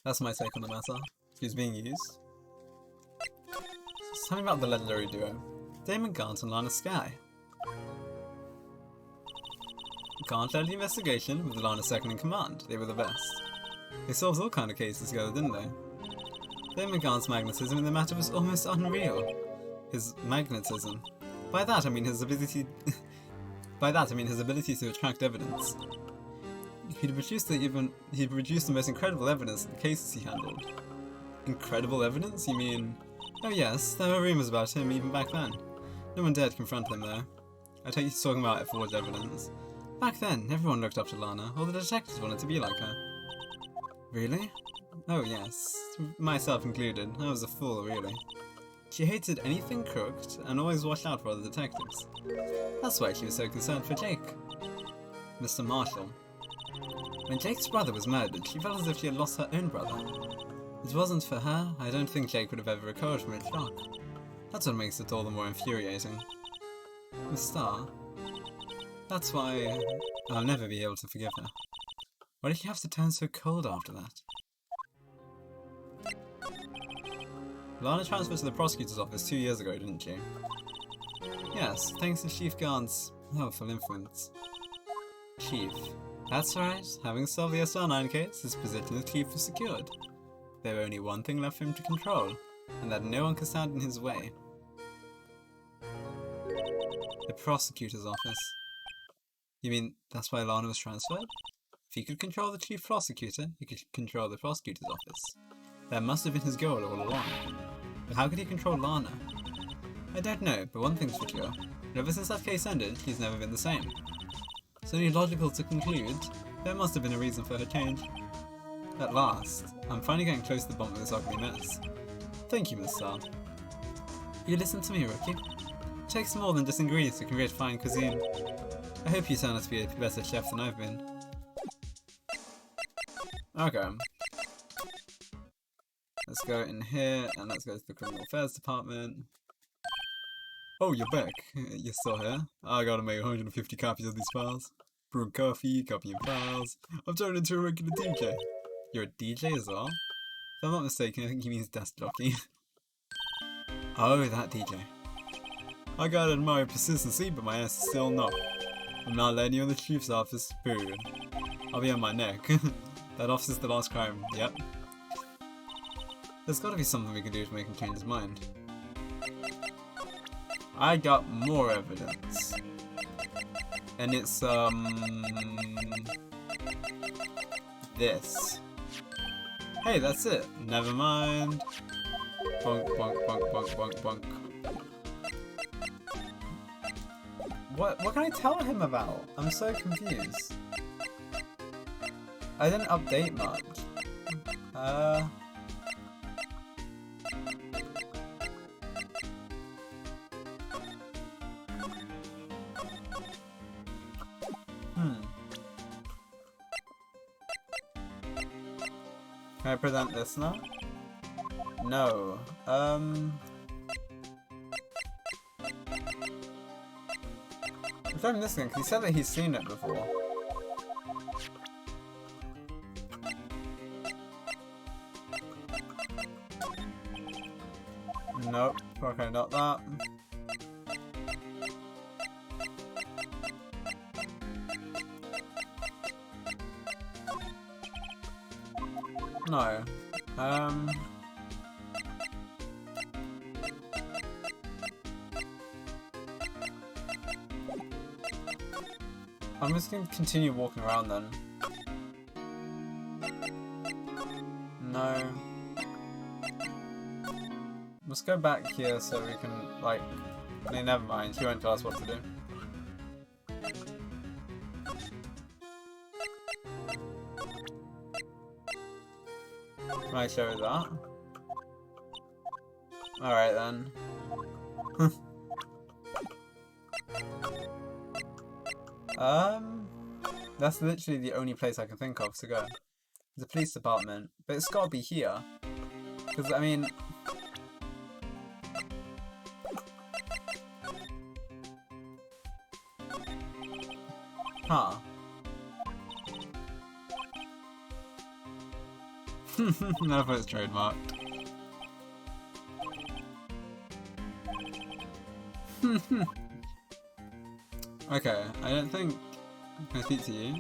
That's my take on the matter. She's being used. Tell me about the legendary duo. Damon Gaunt and Lana Skye. Gaunt led the investigation with Lana second in command. They were the best. They solved all kind of cases together, didn't they? Damon Gaunt's magnetism in the matter was almost unreal. His magnetism. By that I mean his ability to attract evidence. He'd produced the most incredible evidence of the cases he handled. Incredible evidence? You mean... Oh yes, there were rumours about him even back then. No one dared confront him though. I take you to talking about forged evidence. Back then, everyone looked up to Lana, all the detectives wanted to be like her. Really? Oh yes, myself included. I was a fool, really. She hated anything crooked, and always watched out for other detectives. That's why she was so concerned for Jake. Mr. Marshall. When Jake's brother was murdered, she felt as if she had lost her own brother. If it wasn't for her, I don't think Jake would have ever recovered from its shock. That's what makes it all the more infuriating. Miss Star. That's why I'll never be able to forgive her. Why did she have to turn so cold after that? Lana transferred to the prosecutor's office 2 years ago, didn't she? Yes, thanks to Chief Gaunt's powerful influence. Chief. That's right, having solved the SL9 case, his position as chief was secured. There were only one thing left for him to control, and that no one could stand in his way. The prosecutor's office. You mean that's why Lana was transferred? If he could control the chief prosecutor, he could control the prosecutor's office. That must have been his goal all along. But how could he control Lana? I don't know, but one thing's for sure. Ever since that case ended, he's never been the same. It's only logical to conclude there must have been a reason for her change. At last, I'm finally getting close to the bottom of this ugly mess. Thank you, Miss Star. You listen to me, Rookie. It takes more than just ingredients to create fine cuisine. I hope you turn out to be a better chef than I've been. Okay. Let's go in here, and let's go to the Criminal Affairs Department. Oh, you're back. You're still here. I gotta make 150 copies of these files. Brewing coffee, copying files. I've turned into a regular DJ. You're a DJ as well? If I'm not mistaken, I think he means desk jockey. Oh, that DJ. I gotta admire persistence, but my ass is still not. I'm not letting you in the chief's office, period. I'll be on my neck. That officer's the last crime. Yep. There's gotta be something we can do to make him change his mind. I got more evidence. And it's, this. Hey, that's it. Never mind. Bonk, bonk, bonk, bonk, bonk, bonk. What can I tell him about? I'm so confused. I didn't update much. Can I present this now? No. I'm trying this thing, because he said that he's seen it before. Nope. Okay, not that. No. I'm just going to continue walking around then. No. Let's go back here so we can, like... I mean, never mind, she won't tell us what to do. Can I show that? Alright then. That's literally the only place I can think of to go. The police department. But it's gotta be here. Because, I mean... Huh. No, if it's trademarked. Okay, I don't think... Can I speak to you?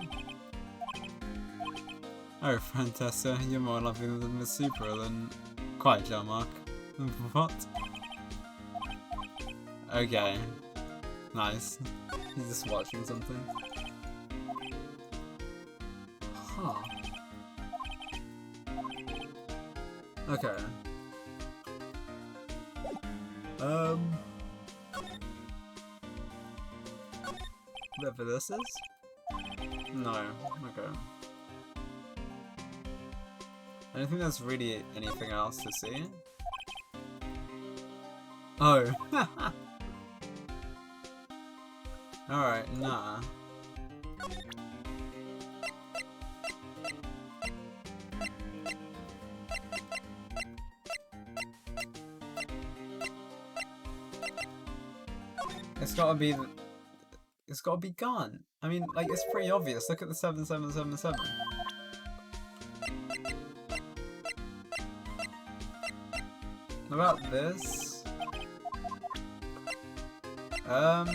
Oh, Francesca, you're more lovely than Miss Supra than... Quiet, John Mark. What? Okay. Nice. He's just watching something. Huh. Okay. Whatever this is? No. Okay. I don't think there's really anything else to see. Oh. Alright, nah. It's gotta be gone. I mean, like, it's pretty obvious. Look at the 7777. What about this? I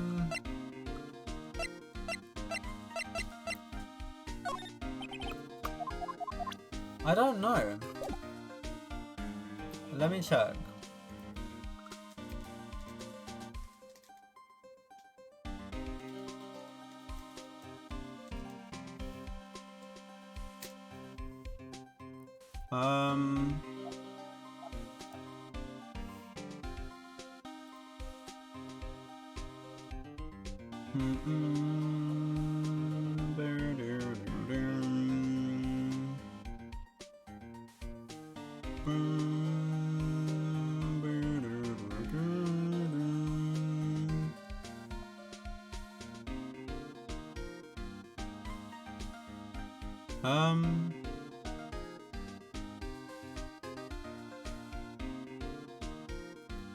don't know. Let me check.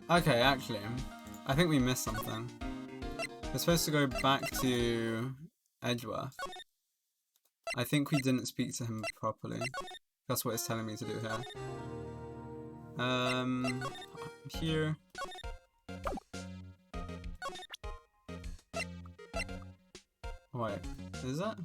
Okay, actually, I think we missed something. We're supposed to go back to Edgeworth. I think we didn't speak to him properly. That's what it's telling me to do here. Here. Wait, is that?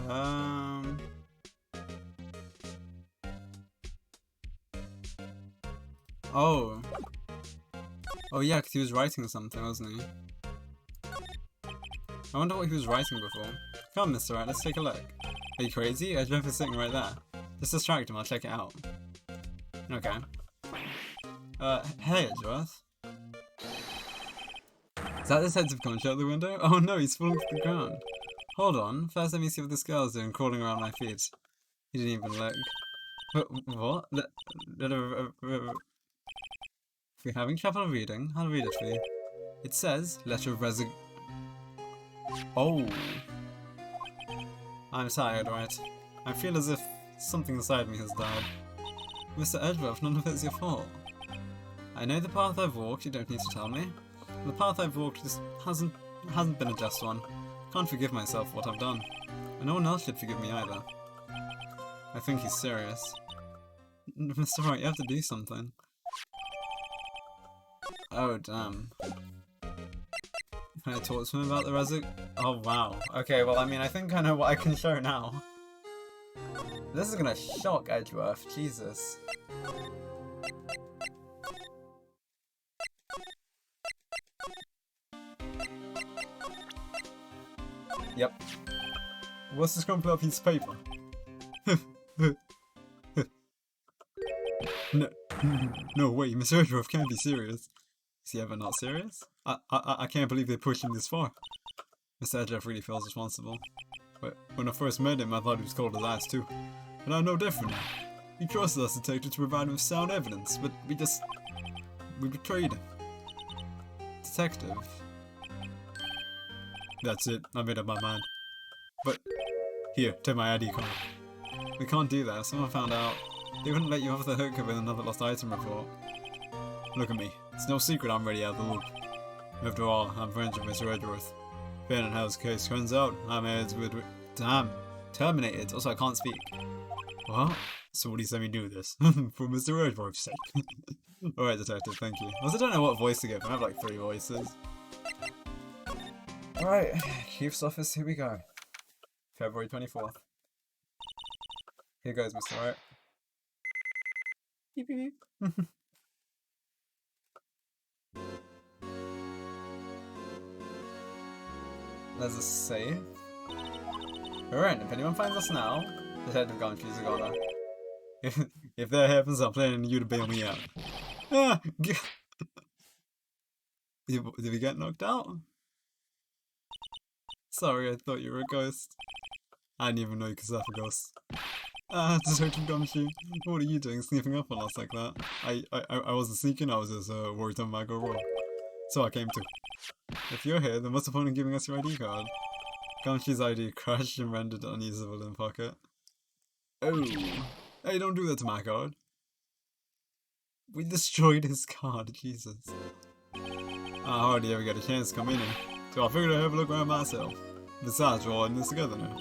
Oh. Oh yeah, because he was writing something, wasn't he? I wonder what he was writing before. Come, Mr. Right, let's take a look. Are you crazy? Edgeworth is sitting right there. Just distract him, I'll check it out. Okay. Hey Edgeworth. Is that the sense of conch out the window? Oh no, he's falling to the ground. Hold on, first let me see what this girl's doing crawling around my feet. He didn't even look. What? If you're having trouble reading, I'll read it for you. It says, letter of Oh. I'm tired, right? I feel as if something inside me has died. Mr. Edgeworth, none of it's your fault. I know the path I've walked, you don't need to tell me. The path I've walked just hasn't been a just one. Can't forgive myself for what I've done. And no one else should forgive me either. I think he's serious. Mr. Wright, you have to do something. Oh, damn. Can I talk to him about the Oh, wow. Okay, well, I mean, I think I know what I can show now. This is gonna shock Edgeworth, Jesus. Yep. What's this crumpled up piece of paper? No way, Mr. Edgeworth can't be serious. Is he ever not serious? I can't believe they pushed him this far. Mr. Edgeworth really feels responsible. But when I first met him, I thought he was cold as ice too. But I'm no different now. He trusted us detectives to provide him with sound evidence, but we betrayed him. Detective. That's it, I made up my mind. But, here, take my ID card. We can't do that, if someone found out, they wouldn't let you off the hook with another lost item report. Look at me, it's no secret I'm ready out of the loop. After all, I'm friends with Mr. Edgeworth. Depending on how his case turns out, I'm heads with... Damn, terminated, also I can't speak. What? So what do you say me do this? For Mr. Edgeworth's sake. Alright, detective, thank you. I also don't know what voice to give, I have like 3 voices. Alright, Chief's office, here we go. February 24th. Here goes, Mr. Wright. Beep beep beep. There's a save. Alright, if anyone finds us now, the head of Gauntries are gonna. If that happens, I'm planning you to bail me out. Ah, did we get knocked out? Sorry, I thought you were a ghost. I didn't even know you could surf a ghost. Ah, Detective Gumshoe, what are you doing sneaking up on us like that? I wasn't sneaking, I was just worried I might go wrong. So I came to. If you're here, then what's the point in giving us your ID card? Gumshoe's ID crashed and rendered unusable in pocket. Oh, hey, don't do that to my card. We destroyed his card, Jesus. I hardly ever get a chance to come in here, so I figured I'd have a look around myself. Besides, we're all in this together now.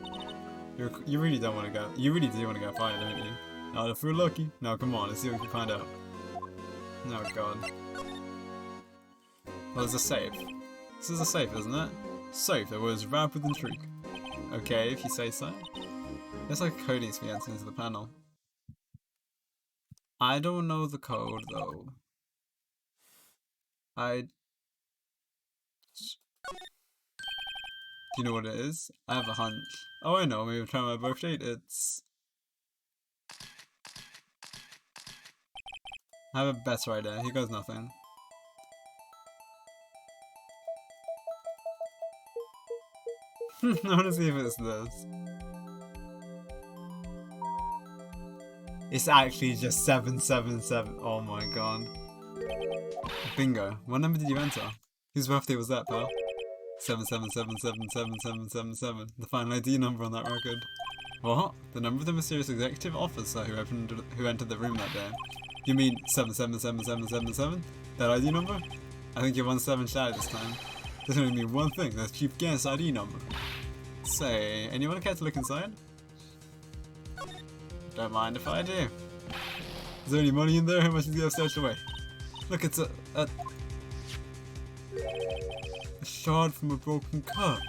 You really do want to get fired, don't you? Now, if we're lucky, now come on, let's see what we can find out. Oh god. Well, there's a safe. This is a safe, isn't it? Safe that was wrapped with intrigue. Okay, if you say so. Looks like a code needs to be entered into the panel. I don't know the code, though. Do you know what it is? I have a hunch. Oh, I know, maybe I'm trying my birth date. I have a better idea. Here goes nothing. I wanna see if it's this. It's actually just 777. Oh my god. Bingo. What number did you enter? Whose birthday was that, pal? 777777777. The final ID number on that record. What? The number of the mysterious executive officer who entered the room that day. You mean 7777777? That ID number? I think you're 17 shy this time. There's only mean one thing, that's Chief Gant's ID number. Say, anyone care to look inside? Don't mind if I do. Is there any money in there? How much is the stashed away? Look, it's a shard from a broken cup.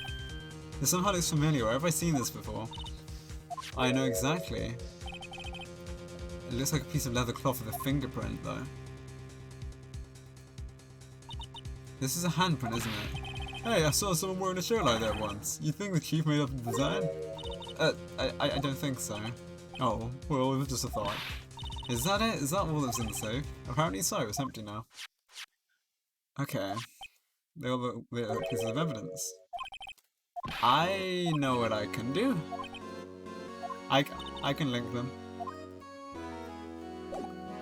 This somehow looks familiar. Where have I seen this before? I know exactly. It looks like a piece of leather cloth with a fingerprint, though. This is a handprint, isn't it? Hey, I saw someone wearing a shirt like that once. You think the chief made up the design? I don't think so. Oh, well, it was just a thought. Is that it? Is that all that's in the safe? Apparently so, it's empty now. Okay. The other pieces of evidence. I know what I can do. I can link them.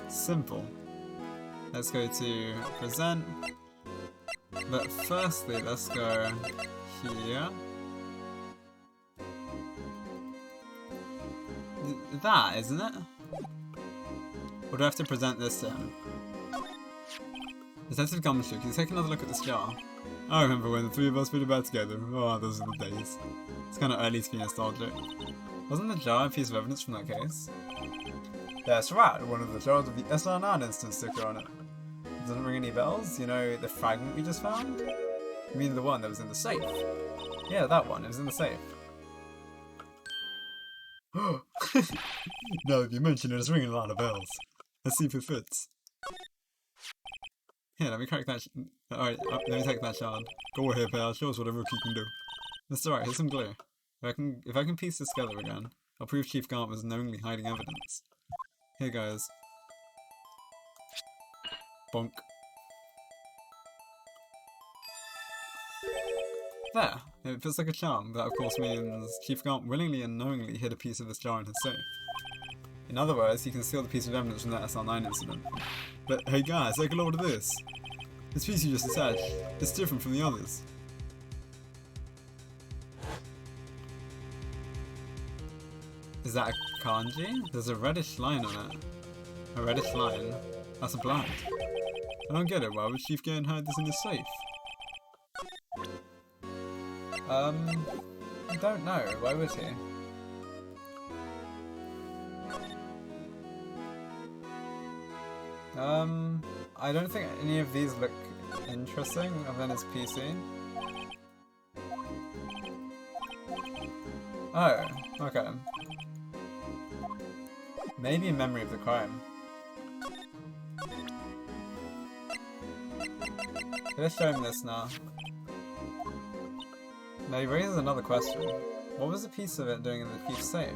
Simple. Let's go to present. But firstly, let's go here. That, isn't it? Or do I have to present this to him? Detective Gumshoe, can you take another look at this jar? I remember when the three of us put it back together. Oh, those are the days. It's kind of early to be nostalgic. Wasn't the jar a piece of evidence from that case? That's right, one of the jars with the SR9 instance sticker on it. Doesn't ring any bells? You know, the fragment we just found? You mean the one that was in the safe? Yeah, that one. It was in the safe. Now that you mention it, it's ringing a lot of bells. Let's see if it fits. Here, let me crack that. Alright, let me take that shard. Go ahead, pal. Show us whatever you can do. That's alright. Here's some glue. If I can piece this together again, I'll prove Chief Gant was knowingly hiding evidence. Here goes. Bonk. There! It feels like a charm. That of course means Chief Gant willingly and knowingly hid a piece of this jar in his safe. In other words, he concealed a piece of evidence from that SR9 incident. But hey guys, take a look at this! This piece you just attached, it's different from the others. Is that a kanji? There's a reddish line on it. A reddish line? That's a blind. I don't get it, why would Chief Gant hide this in his safe? I don't know, why would he? I don't think any of these look interesting other than his PC. Oh, okay. Maybe a memory of the crime. Let's show him this now. Now he raises another question. What was a piece of it doing in the thief's safe?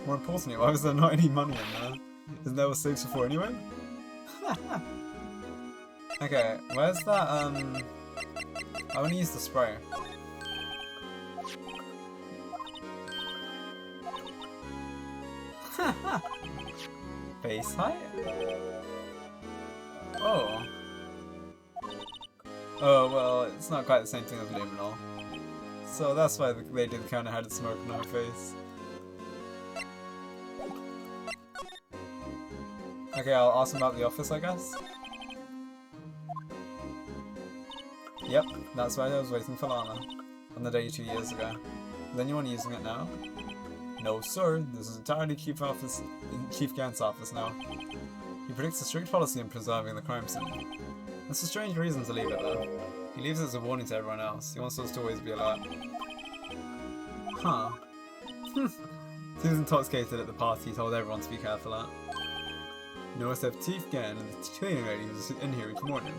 More importantly, why was there not any money in there? Isn't there what safes before anyway? Okay, where's that, I wanna use the spray. Face height? Oh. Oh, well, it's not quite the same thing as Luminol. So that's why the lady kinda had a smoke on her face. Okay, I'll ask him about the office, I guess. Yep, that's why I was waiting for Lana. On the day 2 years ago. Is anyone using it now? No, sir. This is entirely Chief Gant's office now. He predicts a strict policy in preserving the crime scene. That's a strange reason to leave it there. He leaves it as a warning to everyone else. He wants us to always be alert. Huh. He was intoxicated at the party. He told everyone to be careful at. Notice that Chief Gant and the cleaning lady was in here each morning.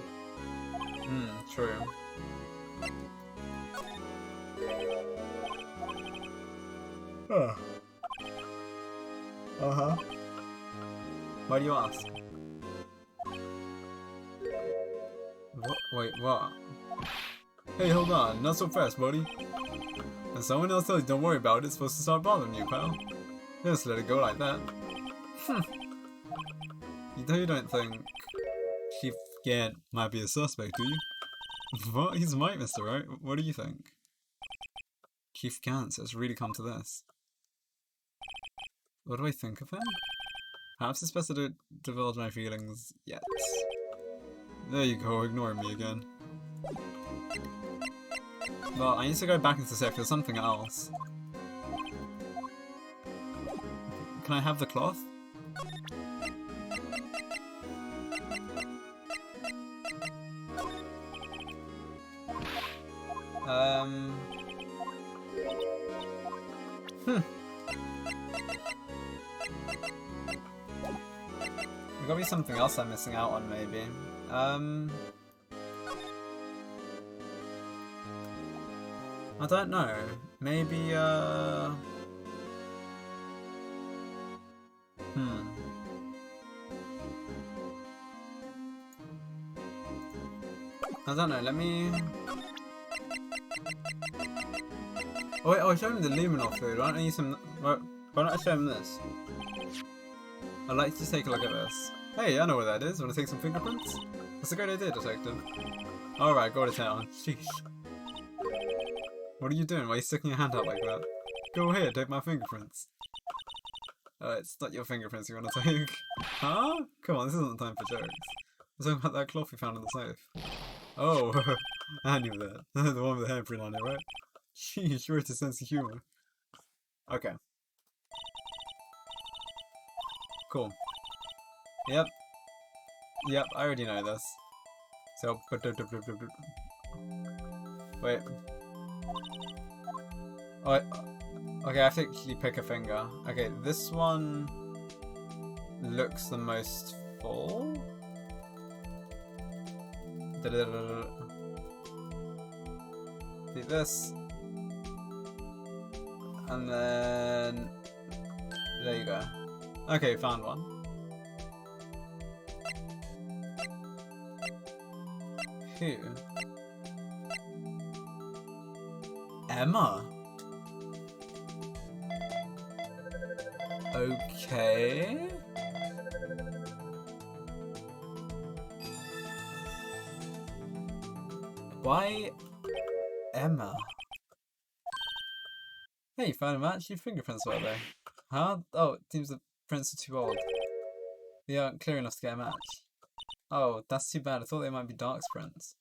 True. Uh-huh. Why do you ask? What? Wait, what? Hey, hold on. Not so fast, buddy. And someone else tells you don't worry about it, it's supposed to start bothering you, pal. Just let it go like that. You don't think Chief Gant might be a suspect, do you? What? He's might, Mr. Right? What do you think? Chief Gant, so it's really come to this. What do I think of him? Perhaps it's best to don't divulge my feelings yet. There you go, ignoring me again. Well, I need to go back into safe for something else. Can I have the cloth? There's gotta be something else I'm missing out on, maybe. I don't know. Maybe, I don't know, let me... Oh wait, show him the Luminol food. Why don't I use him... Why don't I show him this? I'd like to take a look at this. Hey, I know what that is. Wanna take some fingerprints? That's a great idea, detective. Alright, go to town. Sheesh. What are you doing? Why are you sticking your hand out like that? Go ahead, take my fingerprints. It's not your fingerprints you wanna take. Huh? Come on, this isn't the time for jokes. I'm talking about that cloth we found in the safe. Oh, I knew that. The one with the handprint on it, right? Sheesh, sure it's a sense of humor. Okay. Cool. Yep. Yep, I already know this. So, wait. Oh, okay, I have to actually pick a finger. Okay, this one looks the most full. Do this. And then... There you go. Okay, found one. Who? Emma? Okay. Why Emma? Hey, you found a match? Your fingerprints were there. Huh? Oh, it seems the prints are too old. They aren't clear enough to get a match. Oh, that's too bad. I thought they might be Dark's prints.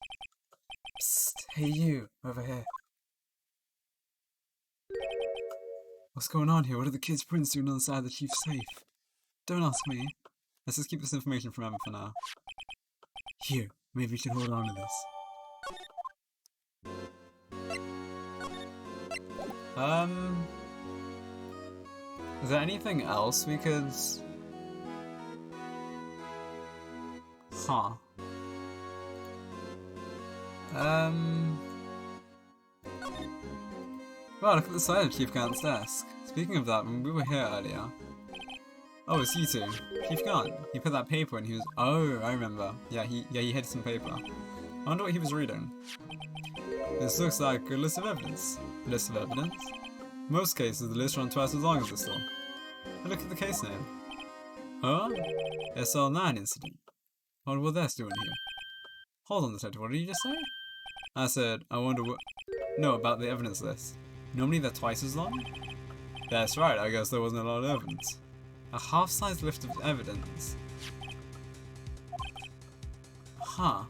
Psst! Hey you! Over here. What's going on here? What are the kids' prints doing on the side of the chief's safe? Don't ask me. Let's just keep this information from Emma for now. Here, maybe we should hold on to this. Is there anything else we could... Huh. Wow, look at the side of Chief Gant's desk. Speaking of that, when we were here earlier... Oh, it's you two. Chief Gant. He put that paper and he was... Oh, I remember. Yeah, he hid some paper. I wonder what he was reading. This looks like a list of evidence. A list of evidence? In most cases, the list runs twice as long as this one. And look at the case name. Huh? SL9 incident. What will this doing here? Hold on, detective, what did you just say? I said, I wonder what... No, about the evidence list. Normally they're twice as long? That's right, I guess there wasn't a lot of evidence. A half-sized list of evidence? Huh.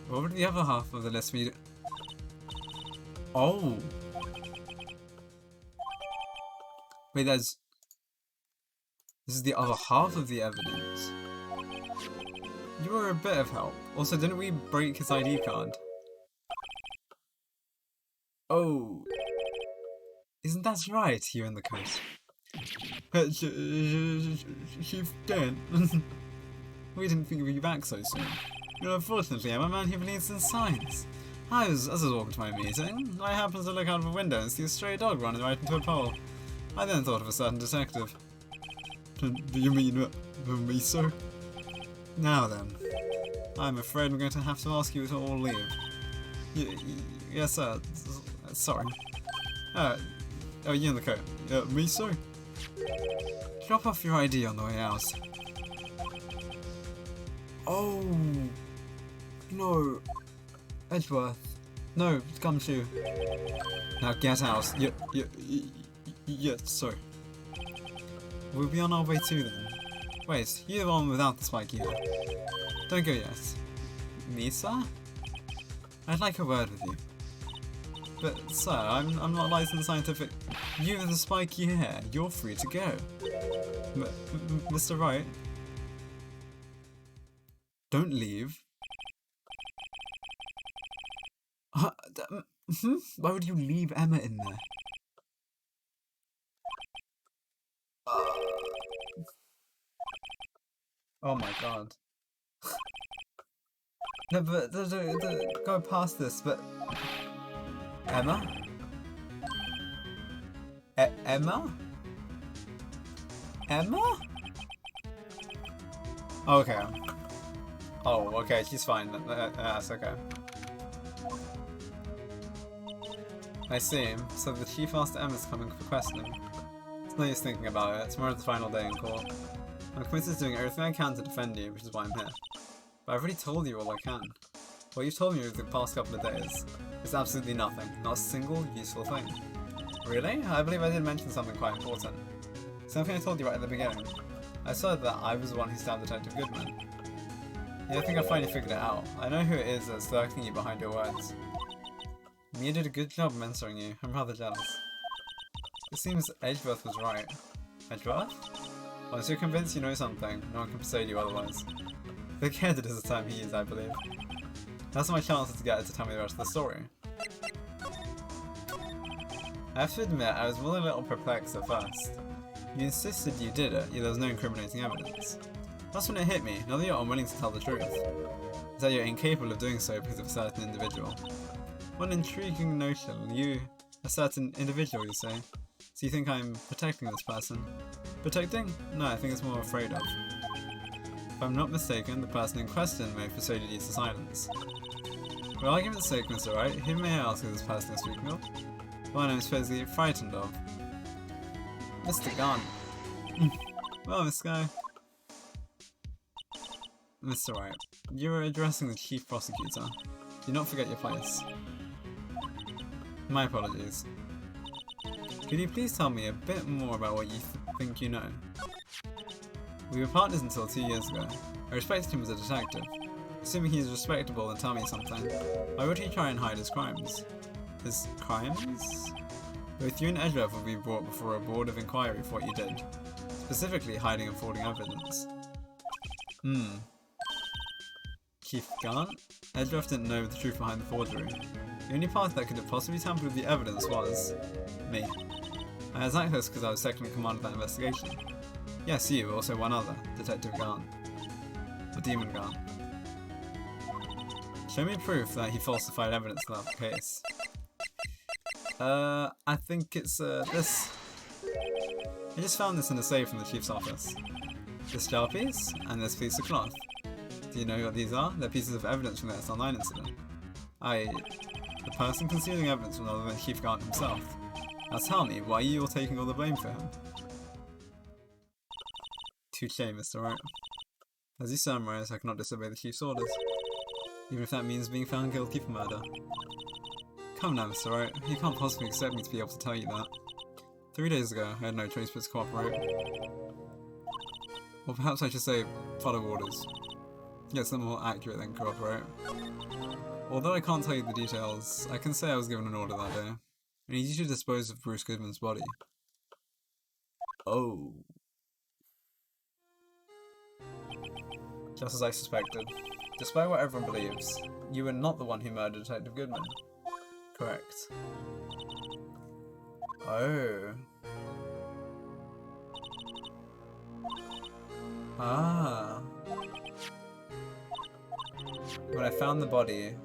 What would the other half of the list be? Oh! Wait, this is the other half of the evidence. You were a bit of help. Also, didn't we break his ID card? Oh. Isn't that right here in the coast? Chief Dan. We didn't think we'd be back so soon. Unfortunately, I'm a man who believes in science. As I was walking to my meeting, I happened to look out of a window and see a stray dog running right into a pole. I then thought of a certain detective. Do you mean me, sir? Now then, I'm afraid I'm going to have to ask you to all leave. Yes, sir. Sorry. Oh, you in the coat. Me, sir? Drop off your ID on the way out. Oh! No! Edgeworth. No, Gumshoe. Now get out. Yeah, sorry. We'll be on our way too then. Wait, you're the one without the spiky hair. Don't go yet. Me, sir? I'd like a word with you. But, sir, I'm not licensed scientific... You with the spiky hair, you're free to go. Mr. Wright? Don't leave. Why would you leave Emma in there? Oh my god. No, but go past this, but... Emma? Emma? Emma? Okay. Oh, okay, she's fine. That's okay. I see. So the chief asked Emma's coming for questioning. It's no use thinking about it. Tomorrow's the final day in court. I'm committed to doing everything I can to defend you, which is why I'm here. But I've already told you all I can. What you've told me over the past couple of days is absolutely nothing. Not a single useful thing. Really? I believe I did mention something quite important. Something I told you right at the beginning. I said that I was the one who stabbed Detective Goodman. Yeah, I think I finally figured it out. I know who it is that's lurking you behind your words. Mia did a good job mentoring you. I'm rather jealous. It seems Edgeworth was right. Edgeworth? Once you're convinced you know something, no one can persuade you otherwise. Big-headed is the term he used, I believe. That's my chance to get her to tell me the rest of the story. I have to admit, I was more than a little perplexed at first. You insisted you did it, yet there was no incriminating evidence. That's when it hit me, now that you're unwilling to tell the truth. Is that you're incapable of doing so because of a certain individual. What an intriguing notion. You, a certain individual, you say? So you think I'm protecting this person? Protecting? No, I think it's more afraid of. If I'm not mistaken, the person in question may have persuaded you to silence. For argument's sake, Mr. Wright, who may I ask who this person is speaking of? One I'm supposedly frightened of. Mr. Gunn. Well, Miss Skye. Mr. Wright, you are addressing the Chief Prosecutor. Do not forget your place. My apologies. Could you please tell me a bit more about what you think you know? We were partners until 2 years ago. I respected him as a detective. Assuming he is respectable and tell me something, why would he try and hide his crimes? His crimes? Both you and Edgeworth will be brought before a board of inquiry for what you did. Specifically, hiding and forwarding evidence. Chief Garnt? Edgeworth didn't know the truth behind the forgery. The only party that could have possibly tampered with the evidence was... me. I had access because I was second in command of that investigation. Yes, you, but also one other, Detective Garnt. The Demon Garnt. Show me proof that he falsified evidence in that case. I think it's, this. I just found this in a safe in the Chief's office. This jar piece, and this piece of cloth. Do you know what these are? They're pieces of evidence from the SL9 incident. The person concealing evidence from other than Chief Garnt himself. Now tell me, why are you all taking all the blame for him? Touché, Mr. Wright. As you summarize, I cannot disobey the Chief's orders. Even if that means being found guilty for murder. Come now, Mr. Wright. You can't possibly expect me to be able to tell you that. 3 days ago, I had no choice but to cooperate. Or perhaps I should say, follow orders. Yes, they're more accurate than cooperate. Although I can't tell you the details, I can say I was given an order that day. I need you to dispose of Bruce Goodman's body. Oh. Just as I suspected. Despite what everyone believes, you were not the one who murdered Detective Goodman. Correct. Oh. Ah. When I found the body,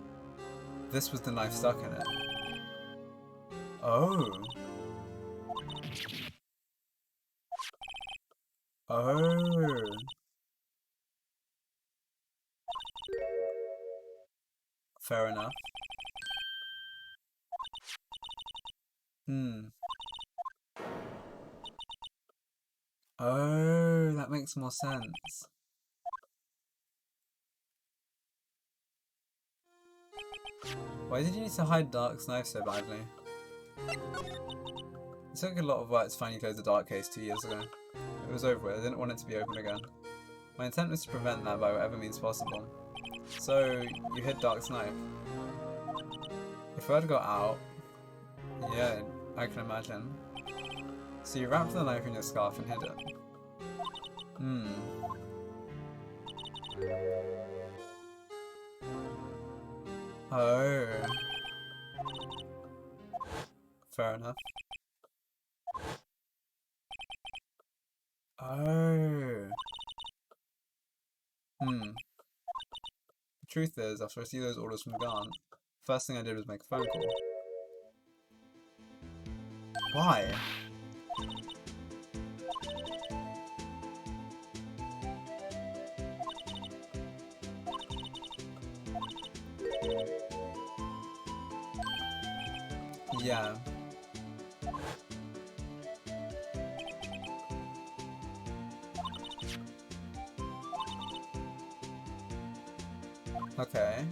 this was the knife stuck in it. Oh. Oh. Fair enough. Oh, that makes more sense. Why did you need to hide Dark's knife so badly? It took a lot of work to finally close the Dark case 2 years ago. It was over with, I didn't want it to be open again. My intent was to prevent that by whatever means possible. So, you hid Dark's knife. If word got out... Yeah, I can imagine. So you wrapped the knife in your scarf and hid it. Oh. Fair enough. Oh. The truth is, after I see those orders from Garn, first thing I did was make a phone call. Why? Yeah. Okay.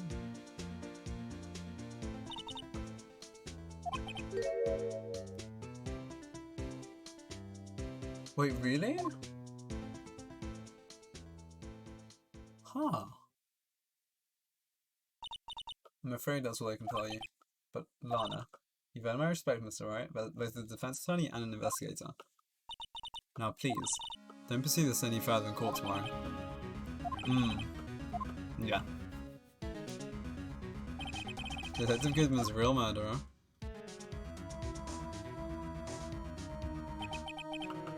Wait, really? Huh. I'm afraid that's all I can tell you. But, Lana, you've earned my respect, Mr. Wright, both as a defense attorney and an investigator. Now, please, don't pursue this any further in court tomorrow. Yeah. Detective Goodman's a real murderer.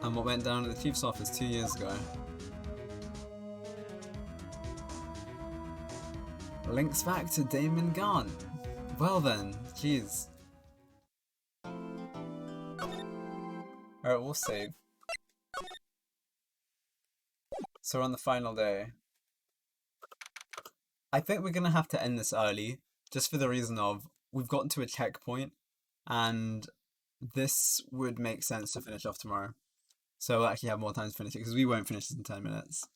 And what went down at the chief's office 2 years ago. Links back to Damon Garn. Well then, jeez. Alright, we'll save. So we're on the final day. I think we're gonna have to end this early, just for the reason of, we've gotten to a checkpoint, and this would make sense to finish off tomorrow. So we'll actually have more time to finish it, because we won't finish this in 10 minutes.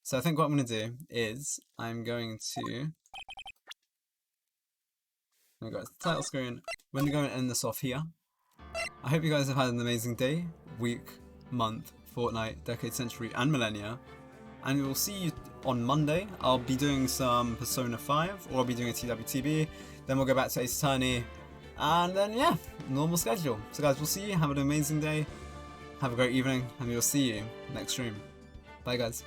So I think what I'm going to do is, I'm going to go to the title screen. We're going to go and end this off here. I hope you guys have had an amazing day, week, month, fortnight, decade, century, and millennia. And we will see you on Monday. I'll be doing some Persona 5, or I'll be doing a TWTB. Then we'll go back to Ace Attorney. And then, yeah, normal schedule. So guys, we'll see you. Have an amazing day. Have a great evening. And we'll see you next stream. Bye, guys.